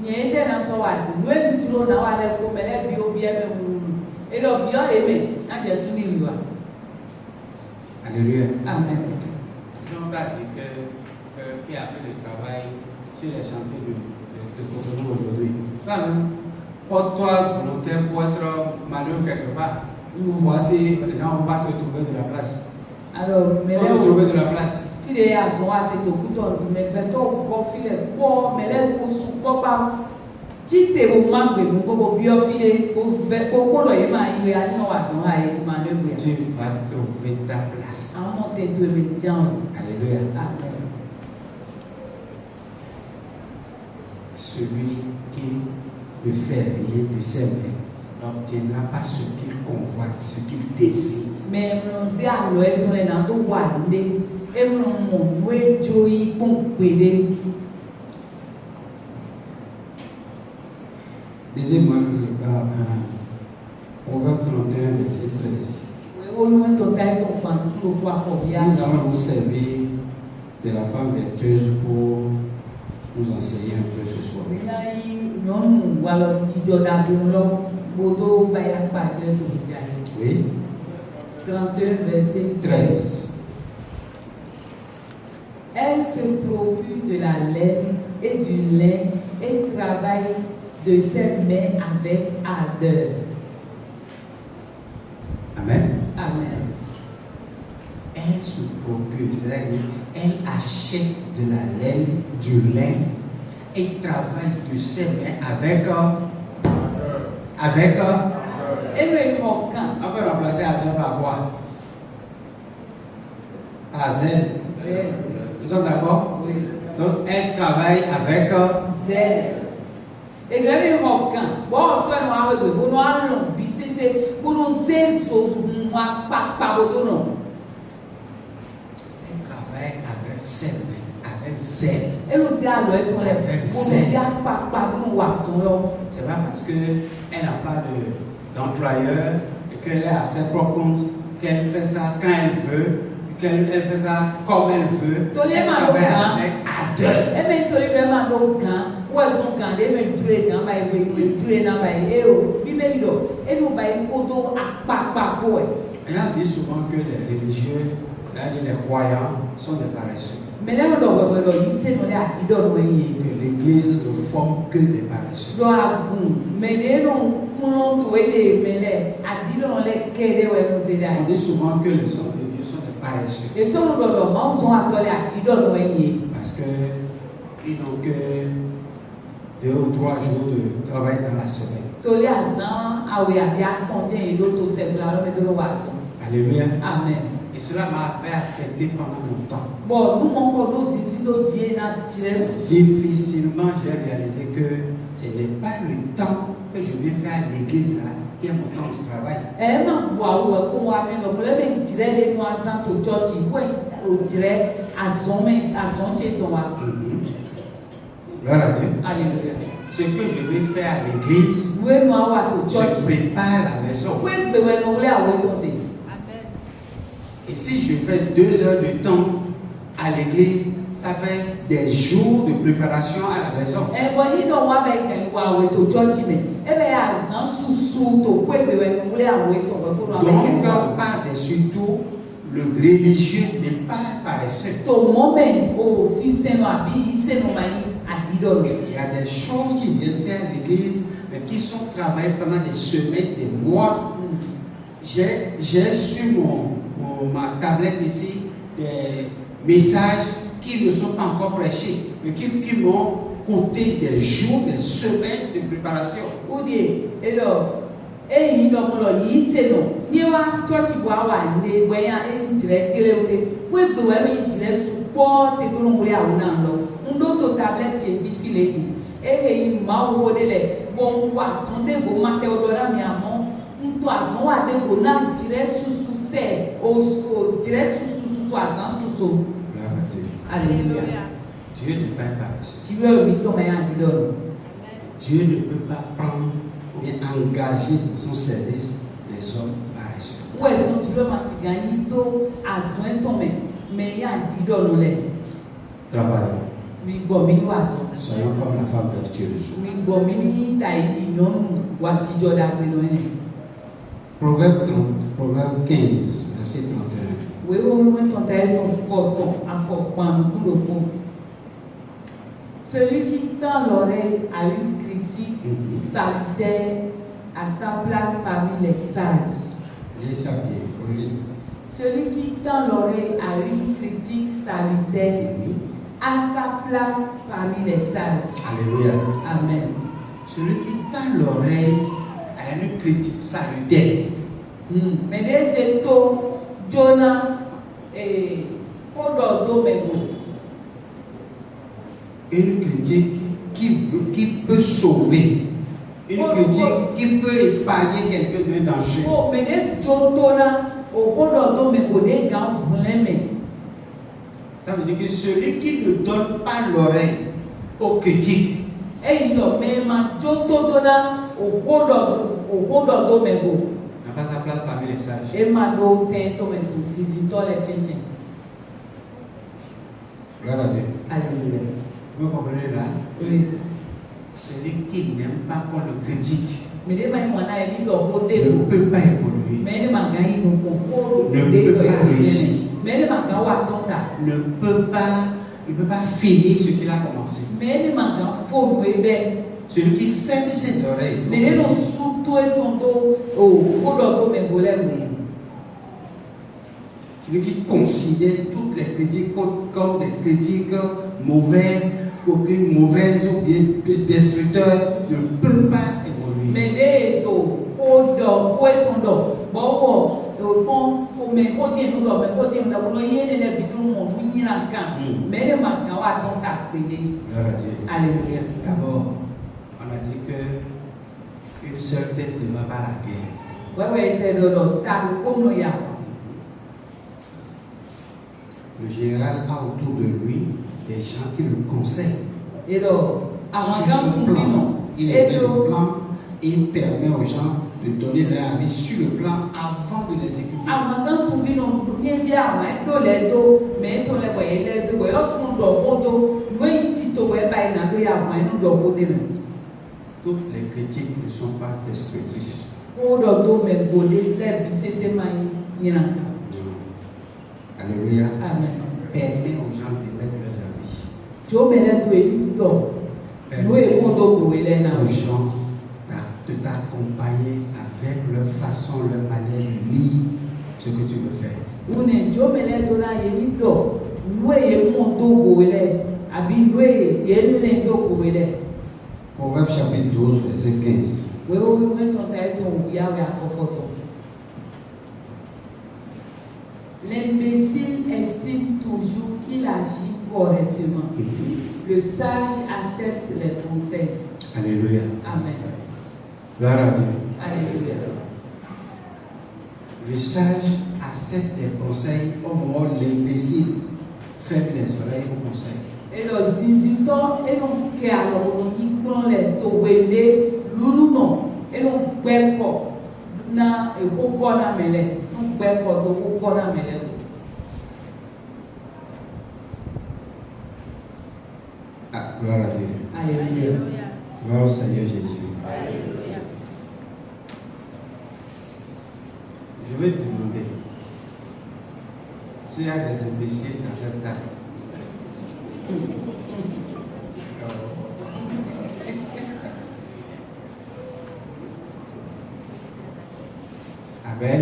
il y a des gens qui sont là, Alléluia. Amen. On a dit qui a fait le travail sur les chantiers de Cotonou aujourd'hui. Porte-toi volontaire pour être malheureux quelque part. Voici, les gens vont pas te trouver de la place. Alors, mais là, trouver de la place. Il est à son assez au couteau, mais quand on confie pour mais là, pour pas. Si tu es au manque de mon corps, bien filé, pour le yéma, il y a un an à ton aïe, tu vas trouver ta place. Alléluia. Amen. Celui qui peut faire rien de ses mains n'obtiendra pas ce qu'il convoite, ce qu'il désire. Mais on sait à l'ouest, on est dans tout Wande, et on m'a joué pour péder. Deuxièmement, Proverbe 31, verset 13. Nous allons nous servir de la femme vertueuse pour nous enseigner un peu ce soir. Oui. 31, verset 13. Elle se procure de la laine et du lin et travaille de ses mains avec ardeur. Amen. Amen. Elle se procure, c'est-à-dire elle achète de la laine, du lin et travaille de ses mains avec on peut remplacer ardeur par quoi? Par zèle. Nous sommes d'accord? Oui. Donc elle travaille avec zèle. Et le Rocan, bon, soit noir de bon noir, non, c'est pour nous aider, moi, pas de nom. Elle travaille avec ses mains, avec zèle. Et nous disons à l'ouest, pour nous dire pas de nous voir son nom. C'est pas parce qu'elle n'a pas d'employeur et qu'elle est à ses propres comptes qu'elle fait ça quand elle veut, qu'elle fait ça comme elle veut. Elle travaille avec ardeur. Et même tous les vraiment d'aucun, où est-ce qu'on gagne, mais tuer dans ma vie, tuer dans ma vie, et nous va à papa. On dit souvent que les religieux, les croyants sont des paresseux. Mais là, que l'église ne forme que des paresseux. On dit souvent que les hommes de Dieu sont des paresseux. Parce qu'ils n'ont que 2 ou 3 jours de travail dans la semaine. Alléluia. Amen. Et cela m'a affecté pendant longtemps. Bon, difficilement, j'ai réalisé que ce n'est pas le temps que je vais faire à l'église là qui est mon temps de travail. Gloire à Dieu. Alléluia. Ce que je vais faire à l'église, je prépare la maison. Et si je fais 2 heures de temps à l'église, ça fait des jours de préparation à la maison. Donc, surtout, le religieux n'est pas paresseux. Il y a des choses qui viennent faire à l'église, mais qui sont travaillées pendant des semaines, des mois. J'ai sur ma tablette ici des messages qui ne sont pas encore prêchés, mais qui m'ont coûté des jours, des semaines de préparation. Alléluia. Dieu ne fait pas ça. Dieu ne peut pas prendre et engager dans son service des hommes paresseux. Travaillons. Soyons comme la femme vertueuse. Proverbe 15, verset 31. Celui qui tend l'oreille à une critique salutaire à sa place parmi les sages. Celui qui tend l'oreille à une critique salutaire à sa place parmi les sages. Alléluia. Amen. Celui qui tend l'oreille à une critique salutaire. Mais des étos, Jonah et Kododomego. Une critique qui peut sauver. Une critique qui peut épargner quelqu'un d'un danger. Mais des Jotona, au Kododomego, des gants blêmés. Ça veut dire que celui qui ne donne pas l'oreille aux critiques. Et il n'a pas sa place parmi les sages. Gloire à Dieu. Alléluia. Vous comprenez là? Oui. Celui qui n'aime pas qu'on le critique ne peut pas évoluer. Ne peut pas réussir. Ne peut pas finir ce qu'il a commencé. Celui qui ferme ses oreilles. Celui qui considère toutes les critiques comme des critiques mauvaises, ou bien destructeurs, ne peut pas évoluer. D'abord, on a dit que une seule tête ne va pas la guerre. Le général a autour de lui des gens qui le conseillent. Il est le plan et il permet aux gens de donner leur avis sur le plan avant de l'exécuter. Toutes les critiques ne sont pas destructrices. Alléluia. Amen. Permet aux gens de mettre leurs avis. Aux gens de t'accompagner avec leur façon, leur manière de lire ce que tu veux faire. Proverbe chapitre 12, verset 15. L'imbécile estime toujours qu'il agit correctement. Le sage accepte les conseils. Alléluia. Amen. Gloire à Dieu. Alléluia. Le sage accepte les conseils au moment où l'imbécile ferme les oreilles aux conseils. Et le zizito, et l'on qui a les towende, l'uruno, et l'on beko, na et na mele, l'on beko, na mele. Ah, gloire à Dieu. Alléluia. Gloire au Seigneur Jésus. Alléluia. Je vais te demander s'il y a des imbéciles dans cette table. Amen.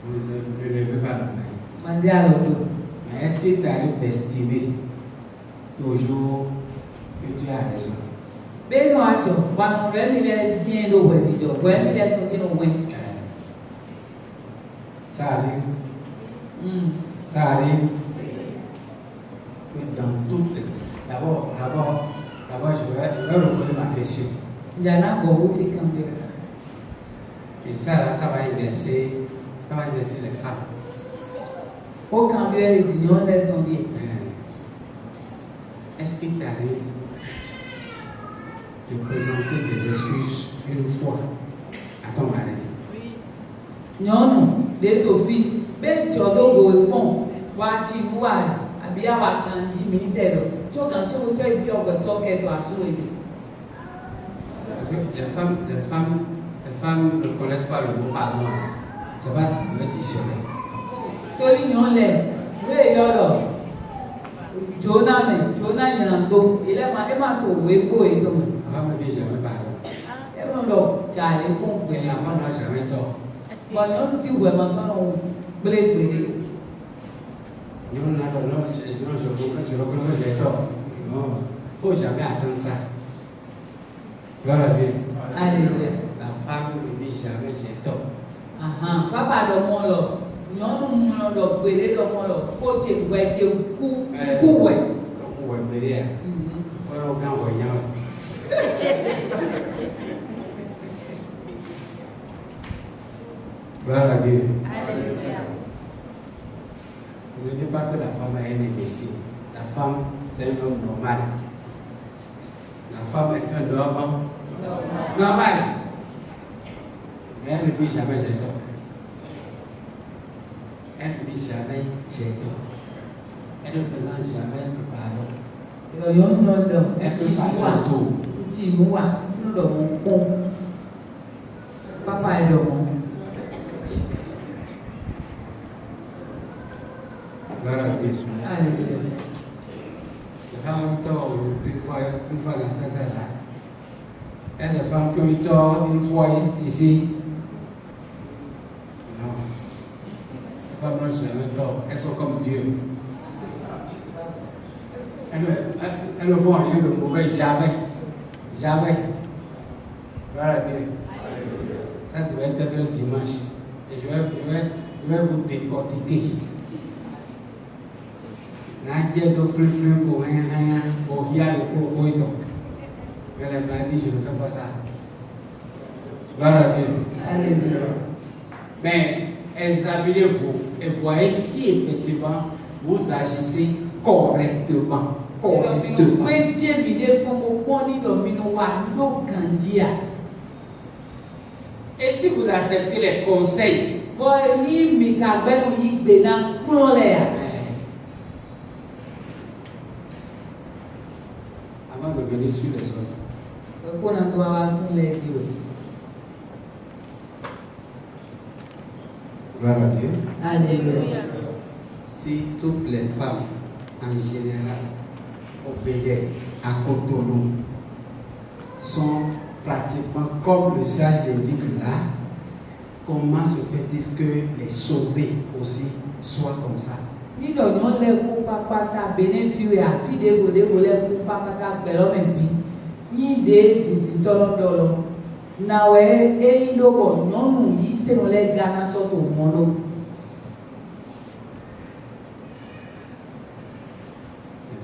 ne levez pas la main. Mais est-ce qu'il t'arrive d'estimer toujours que tu as raison? Ça arrive. Ça arrive. Oui, dans toutes les... D'abord, je vais reposer ma question. Et ça va inverser les femmes. Est-ce qu'il t'arrive de présenter des excuses une fois à ton mari? Les femmes ne connaissent pas le mot pardon. Ça va me dictionner. On va me dire jamais pardon. Et la maman n'a jamais tort. Non, je reconnais que j'ai tort. Non, il ne faut jamais attendre ça. Gloire à Dieu. Alléluia. La femme ne dit jamais j'ai tort. Papa de mon lot. Non, Gloire à Dieu. Ne dis pas que la femme est un imbécile. La femme, c'est un homme normal. La femme est un homme normal. Mais elle ne dit jamais j'ai tort. Elle ne dit jamais j'ai tort. Elle ne lance jamais le pardon. Elle ne parle tout. Papa est de mon. Gloire à Dieu. Alléluia. Les femmes ont tort une fois dans cette là. Et les femmes qui ont tort une fois ici. Non. Les femmes n'ont jamais tort. Elles sont comme Dieu. Elles ne font rien de mauvais jamais. Jamais. Gloire à Dieu. Ça devait être le dimanche. Et je vais vous décortiquer. Nadia do flou pour rien, pour rien, pour oito. Elle m'a dit, je ne fais pas ça. Gloire à Dieu. Alléluia. Mais examinez-vous et voyez si effectivement vous agissez correctement. Et si vous acceptez les conseils, avant de venir sur les autres. Gloire à Dieu. Alléluia. Si toutes les femmes en général obéissent à Cotonou, sont pratiquement comme le sage l'indique là, comment se fait-il que les sauvés aussi soient comme ça? Les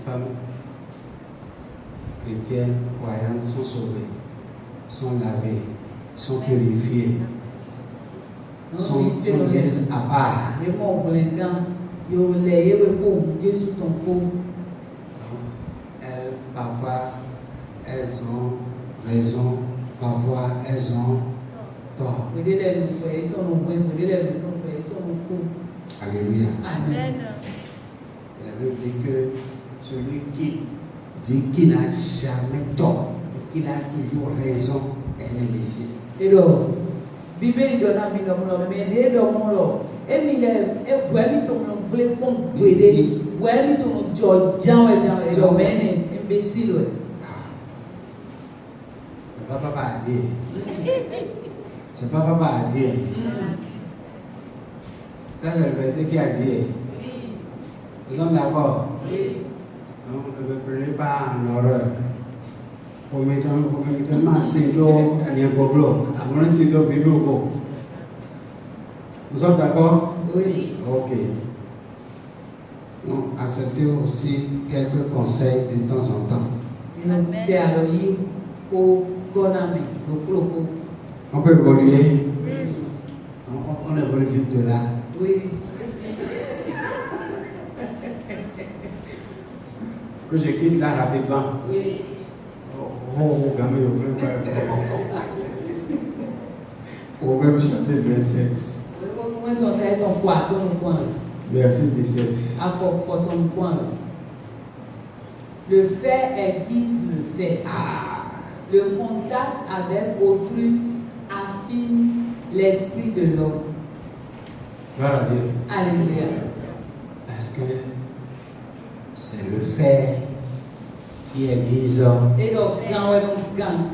femmes chrétiennes, croyantes sont sauvées, sont lavées, sont purifiées, sont mises à part. Parfois, elles ont raison, parfois, elles ont tort. Alléluia. Amen. La Bible dit que celui qui dit qu'il n'a jamais tort et qu'il a toujours raison est l'imbécile. Et donc, Bible donne à mi nom mais les dom lo et mi le e gweli to no ble pon gwede gweli to no jojan e do mene imbécile. Papa a dit C'est pas papa a dit. Ça, c'est le verset qui a dit. Nous sommes d'accord? Donc, ne me prenez pas en horreur. Pour mettre un single, il y a un gobelot. Un single, bébé au beau. Nous sommes d'accord? Oui. Ok. Donc, acceptez aussi quelques conseils de temps en temps. On peut évoluer. On évolue vite de là. Oui. Que je quitte là rapidement. Oui. Oh, gamin, au même chapitre 27. Verset 17. Le fait aiguise le fait. Le contact avec autrui affine l'esprit de l'homme. Gloire à Dieu. Alléluia. Parce que c'est le fait qui aiguise. Et donc, gang.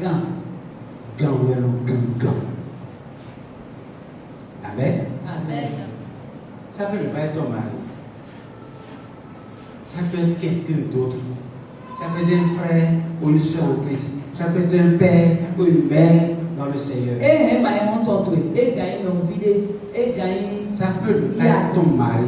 Amen. Amen. Ça peut ne pas être ton mari. Ça peut être quelqu'un d'autre. Ça peut être un frère ou une soeur en Christ. Ça peut être un père ou une mère dans le Seigneur. Ça peut ne pas être ton mari.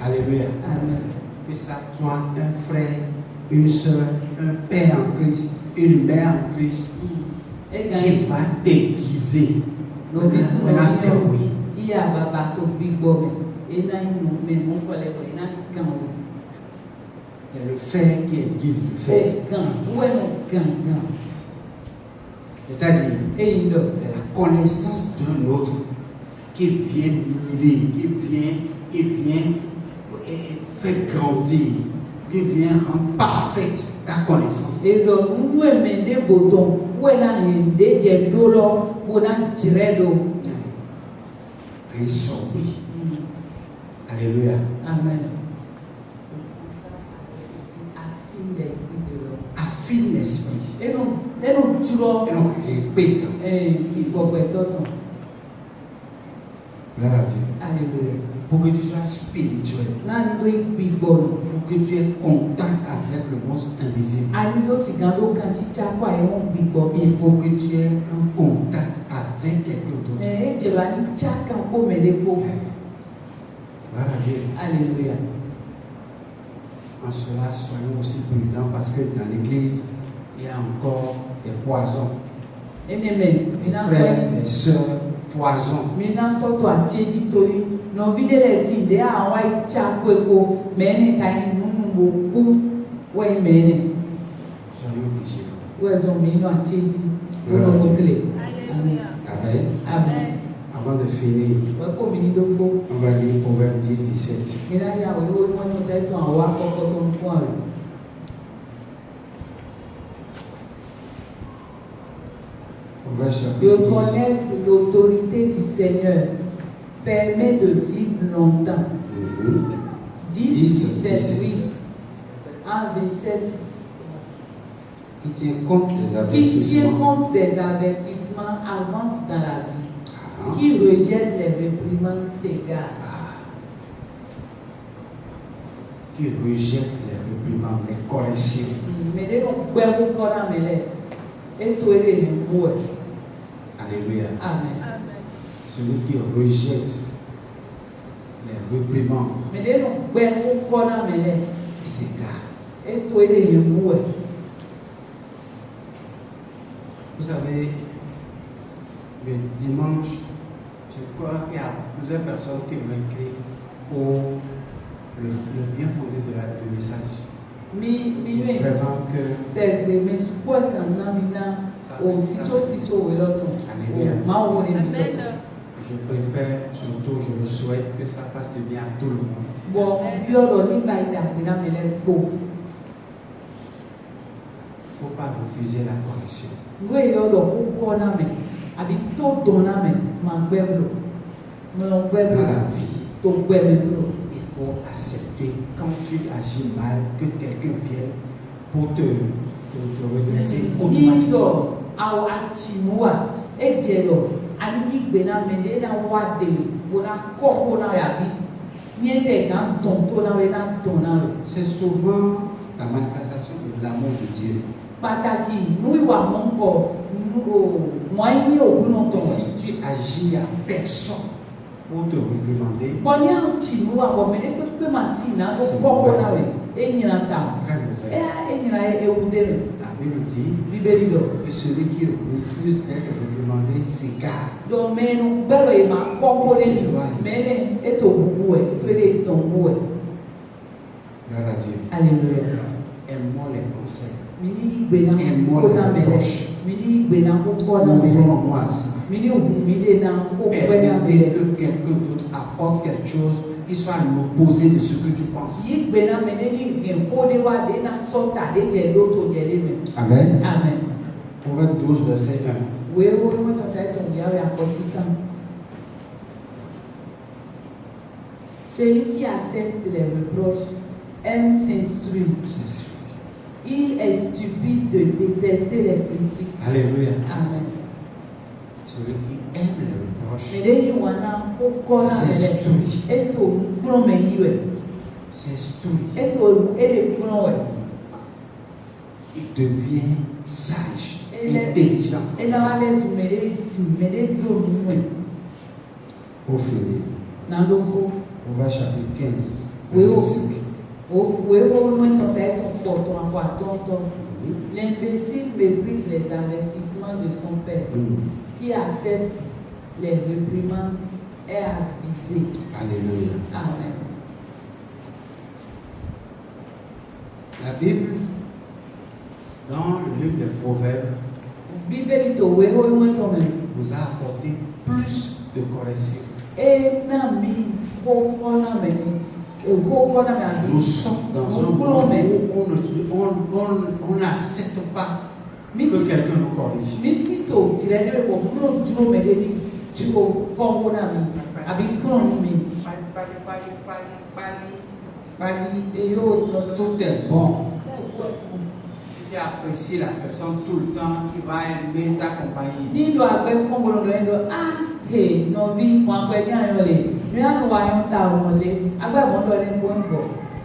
Alléluia. Que ça soit un frère, une soeur, un père en Christ, une mère en Christ, qui va t'aiguiser. C'est le fait qui aiguise le fait. C'est-à-dire, c'est la connaissance d'un autre qui vient mirer, qui vient faire grandir, qui vient rendre parfaite ta connaissance. Et donc, nous aimer votons, où est la hinde, il y a de l'eau, où on a tiré d'eau. Et sorti. Alléluia. Amen. Affine l'esprit. Et nous tirons. Et nous répétons. Gloire à Dieu. Alléluia. Pour que tu sois spirituel. Pour que tu aies contact avec le monde invisible. Il faut que tu aies un contact avec quelqu'un d'autre. Gloire à Dieu. Alléluia. En cela, soyons aussi prudents parce que dans l'église, il y a encore des poisons. Des frères, des sœurs, poisons. Soyons vigilants. Amen. Avant de finir, on va lire Proverbe 10, 17. De connaître l'autorité du Seigneur permet de vivre longtemps. 10, 17, oui. 1, 27. Qui tient compte des avertissements avance dans la vie. Qui rejette les réprimandes s'égare. Qui rejette les réprimandes, les corrections. Alléluia. Amen. Celui qui rejette les réprimandes, il s'égare. Vous savez, le dimanche, je crois qu'il y a plusieurs personnes qui m'ont écrit pour le bien fondé du message. Vraiment que ça Alléluia. Je préfère, surtout, je le souhaite, que ça fasse du bien à tout le monde. Il ne faut pas refuser la correction. Dans la vie, il faut accepter quand tu agis mal que quelqu'un vienne pour te redresser automatiquement. C'est souvent la manifestation de l'amour de Dieu. Si tu agis à personne pour te réprimander, c'est très mauvais. La Bible dit que celui qui refuse d'être réprimandé s'égare. Gloire à Dieu. Alléluia. Aimons les conseils. Aimons les reproches. Ouvrons-nous à ça. Permettez que quelqu'un d'autre apporte quelque chose qui soit à l'opposé de ce que tu penses. Amen. Amen. Proverbe 12, verset 1. Celui qui accepte les reproches aime s'instruire. Il est stupide de détester les critiques. Alléluia. Amen. Celui qui aime les reproches s'instruit. Il devient sage, intelligent. Pour finir, on va chapitre 15, verset 5. L'imbécile méprise les avertissements de son père. Qui accepte les réprimandes est avisé. Alléluia. Amen. La Bible, dans le livre des Proverbes, vous a apporté plus de correction. Nous sommes dans un monde où on n'accepte pas que quelqu'un nous corrige. Tout est bon. Si tu apprécies la personne tout le temps, tu vas aimer ta compagnie.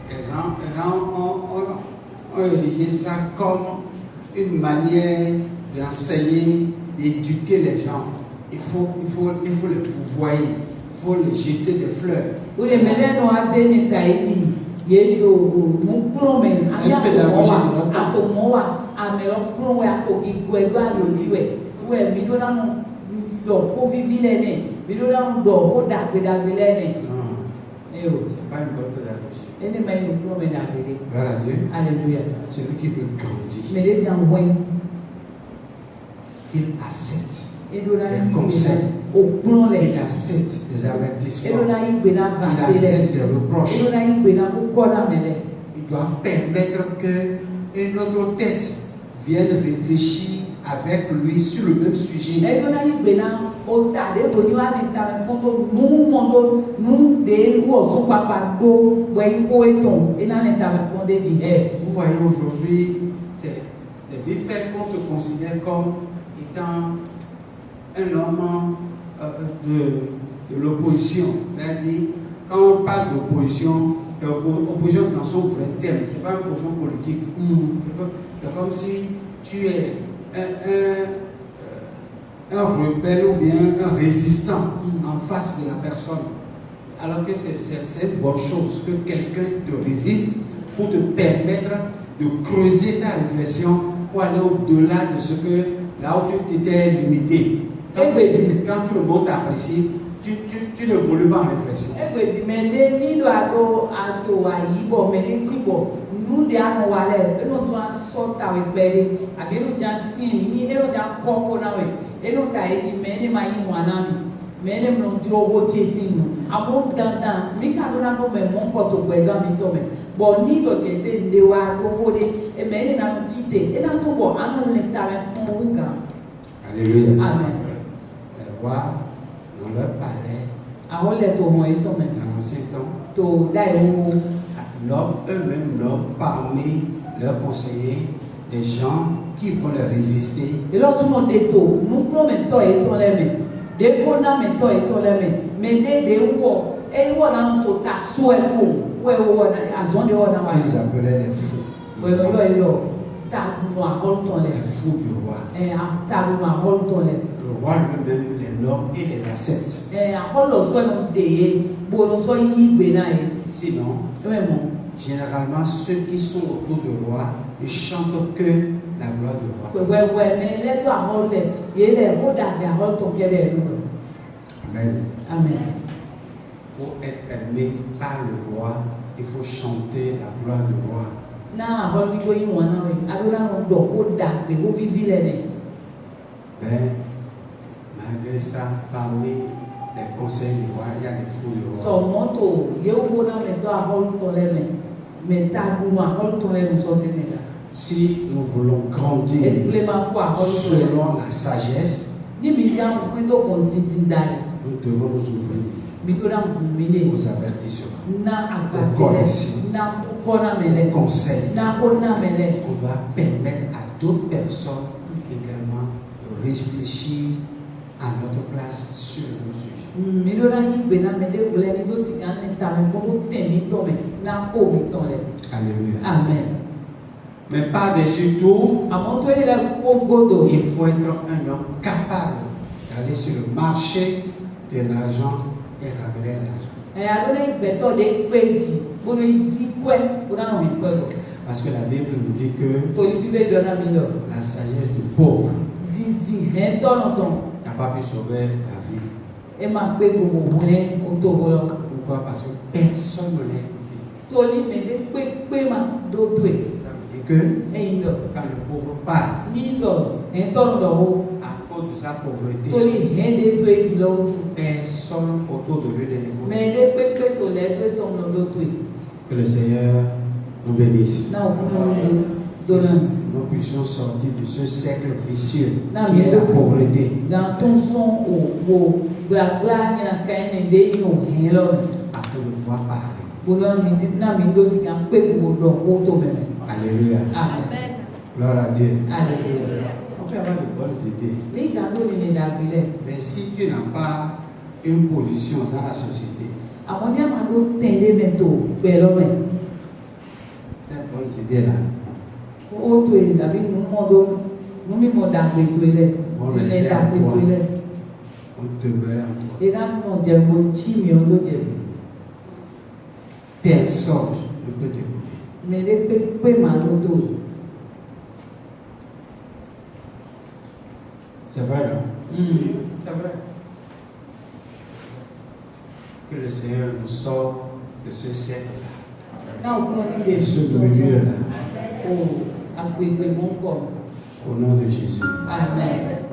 Les gens ont érigé ça comme une manière d'enseigner, d'éduquer les gens. Il faut les vouvoyer, il faut les jeter des fleurs. Pas une bonne pédagogie. Gloire à Dieu. Alléluia. Celui qui veut grandir, il accepte les conseils, il accepte les avertissements, il accepte les reproches. Il doit permettre que une autre tête vienne réfléchir avec lui sur le même sujet. Vous voyez aujourd'hui, c'est des vite fait qu'on te considère comme étant un homme de l'opposition. C'est-à-dire, quand on parle d'opposition, l'opposition dans son vrai terme, ce n'est pas une opposition politique. C'est comme si tu es un rebelle ou bien un résistant en face de la personne. Alors que c'est une bonne chose que quelqu'un te résiste pour te permettre de creuser ta réflexion pour aller au-delà de ce que là où tu t'étais limité. Quand tout le monde t'apprécie, tu n'évolues pas en réflexion. nous devons aller et nous devons sortir avec bébé avec nous devons signer et nous devons comprendre et nous devons mener ma yinwanami mener nous devons voter signe amon dandan mi kadona no me mon poto kweza mi tome bon ni do tese ndewa kokode e mener na tite et dans son bon anu lectare konga. Alléluia. Amen. Les rois dans leur palais Ahole to mo eto me dans l'ancien temps, to dai o eux-mêmes l'ont parmi leurs conseillers des gens qui vont leur résister. et lorsque nous déto nous promettons et ton les mains des bona mettons et ton les mains mais des wo et wo na to ta souhait pour wo na azon de wo na wa Ils appelaient les fous. yo ta no ahol ton Les les fous du roi. eh ta no ahol ton les Le roi lui-même les nomme et les accepte. ahol lo so no de bo lo so yi gbe na e Sinon, vraiment généralement, ceux qui sont autour du roi ne chantent que la gloire du roi. ouais mais les to ahol le ye le bo da de ahol ton ke le Amen. amen. Pour être aimé par le roi, il faut chanter la gloire du roi. Na ahol bi go yin wona we adora no do o da pe o vivi le ne Mais malgré ça, parmi les conseils du roi, il y a des fous du roi. so moto ye o bona me to ahol to le me ta du ma ahol to le so de ne da Si nous voulons e grandir le ma ko ahol to le selon la sagesse, ni mi ja ko to ko sinzindali nous devons nous ouvrir mi to da mi le aux avertissements, na avasi na ko na mele aux conseils. na ko na mele On doit permettre à d'autres personnes également de réfléchir à notre place sur le sujet. mi do na yi gbe na mele ko le ni do si kan ni ta me ko te mi to me na ko mi to le Alléluia. amen. Mais par-dessus tout, Àmọ́ tó yẹ kó gbọ́dọ̀ il faut être un homme capable d'aller sur le marché de l'argent et ramener l'argent. alóde ìgbẹ́tọ̀ lé péjì gbọ́dọ̀ ìdí pẹ́ gbọ́dọ̀ àwọn ìpẹ́ lọ. Parce que la Bible nous dit que Torí bíbélì ọ̀nà mi lọ. la sagesse du pauvre Zizi ẹ̀ tọ̀nàtàn n'a pas pu sauver la vie. ẹ máa pé gbogbo òun ẹ̀ o tó wọ lọ. Pourquoi? Parce que personne ne l'a écouté. Torí mẹ́lẹ́ pé máa dótó ẹ̀ Ça veut dire que ẹ̀yìn lọ. quand le pauvre part, Ní lọ ẹ̀ tọ̀nà lọ́wọ́. à cause de sa pauvreté, Torí ẹ̀ lé tó èjì lọ́wọ́. personne autour de lui ne l'écoute. Mẹ́lẹ́ pé tó lẹ́ tó tọ̀nà dótó ẹ̀. Que le Seigneur nous bénisse. Náà kúrò ní dọ́là. Nous puissions sortir de ce cercle vicieux Non, qui est mais la le- pauvreté. Dans ton son wo gbàgbà ní akáyẹnì dé yóò hẹ́ lọ́wọ́. Afin de pouvoir parler. Bolo mi na mi do si kan pe wo do wo to bẹ̀rẹ̀. Alléluia. Amen. Gloire à Dieu. Alléluia. On peut avoir de bonnes idées. Ní ìdádó ni ní ìdàgbélẹ̀. Mais si tu n'as pas une position dans la société, Àwọn ní àmà ló tẹ̀lé mẹ́tò pẹ̀ lọ́wọ́. ces bonnes idées-là Ó tó èyí tàbí nu mọ́ do nu mímọ́ dàgbé tó ilẹ̀. Ilẹ̀ dàgbé tó ilẹ̀. vont demeurer en toi. Ìdá mọ̀ jẹ́ mo tí mi ò ló jẹ̀. Personne ne peut t'écouter. Mẹ̀lẹ́ pé màá ló tó. C'est vrai, non? C'est vrai. Que le Seigneur nous sorte de ce cercle-là, Náà kúrò ní de ilé ce milieu-là, o àpèpè mọ́ pọ̀. au nom de Jésus. Amen.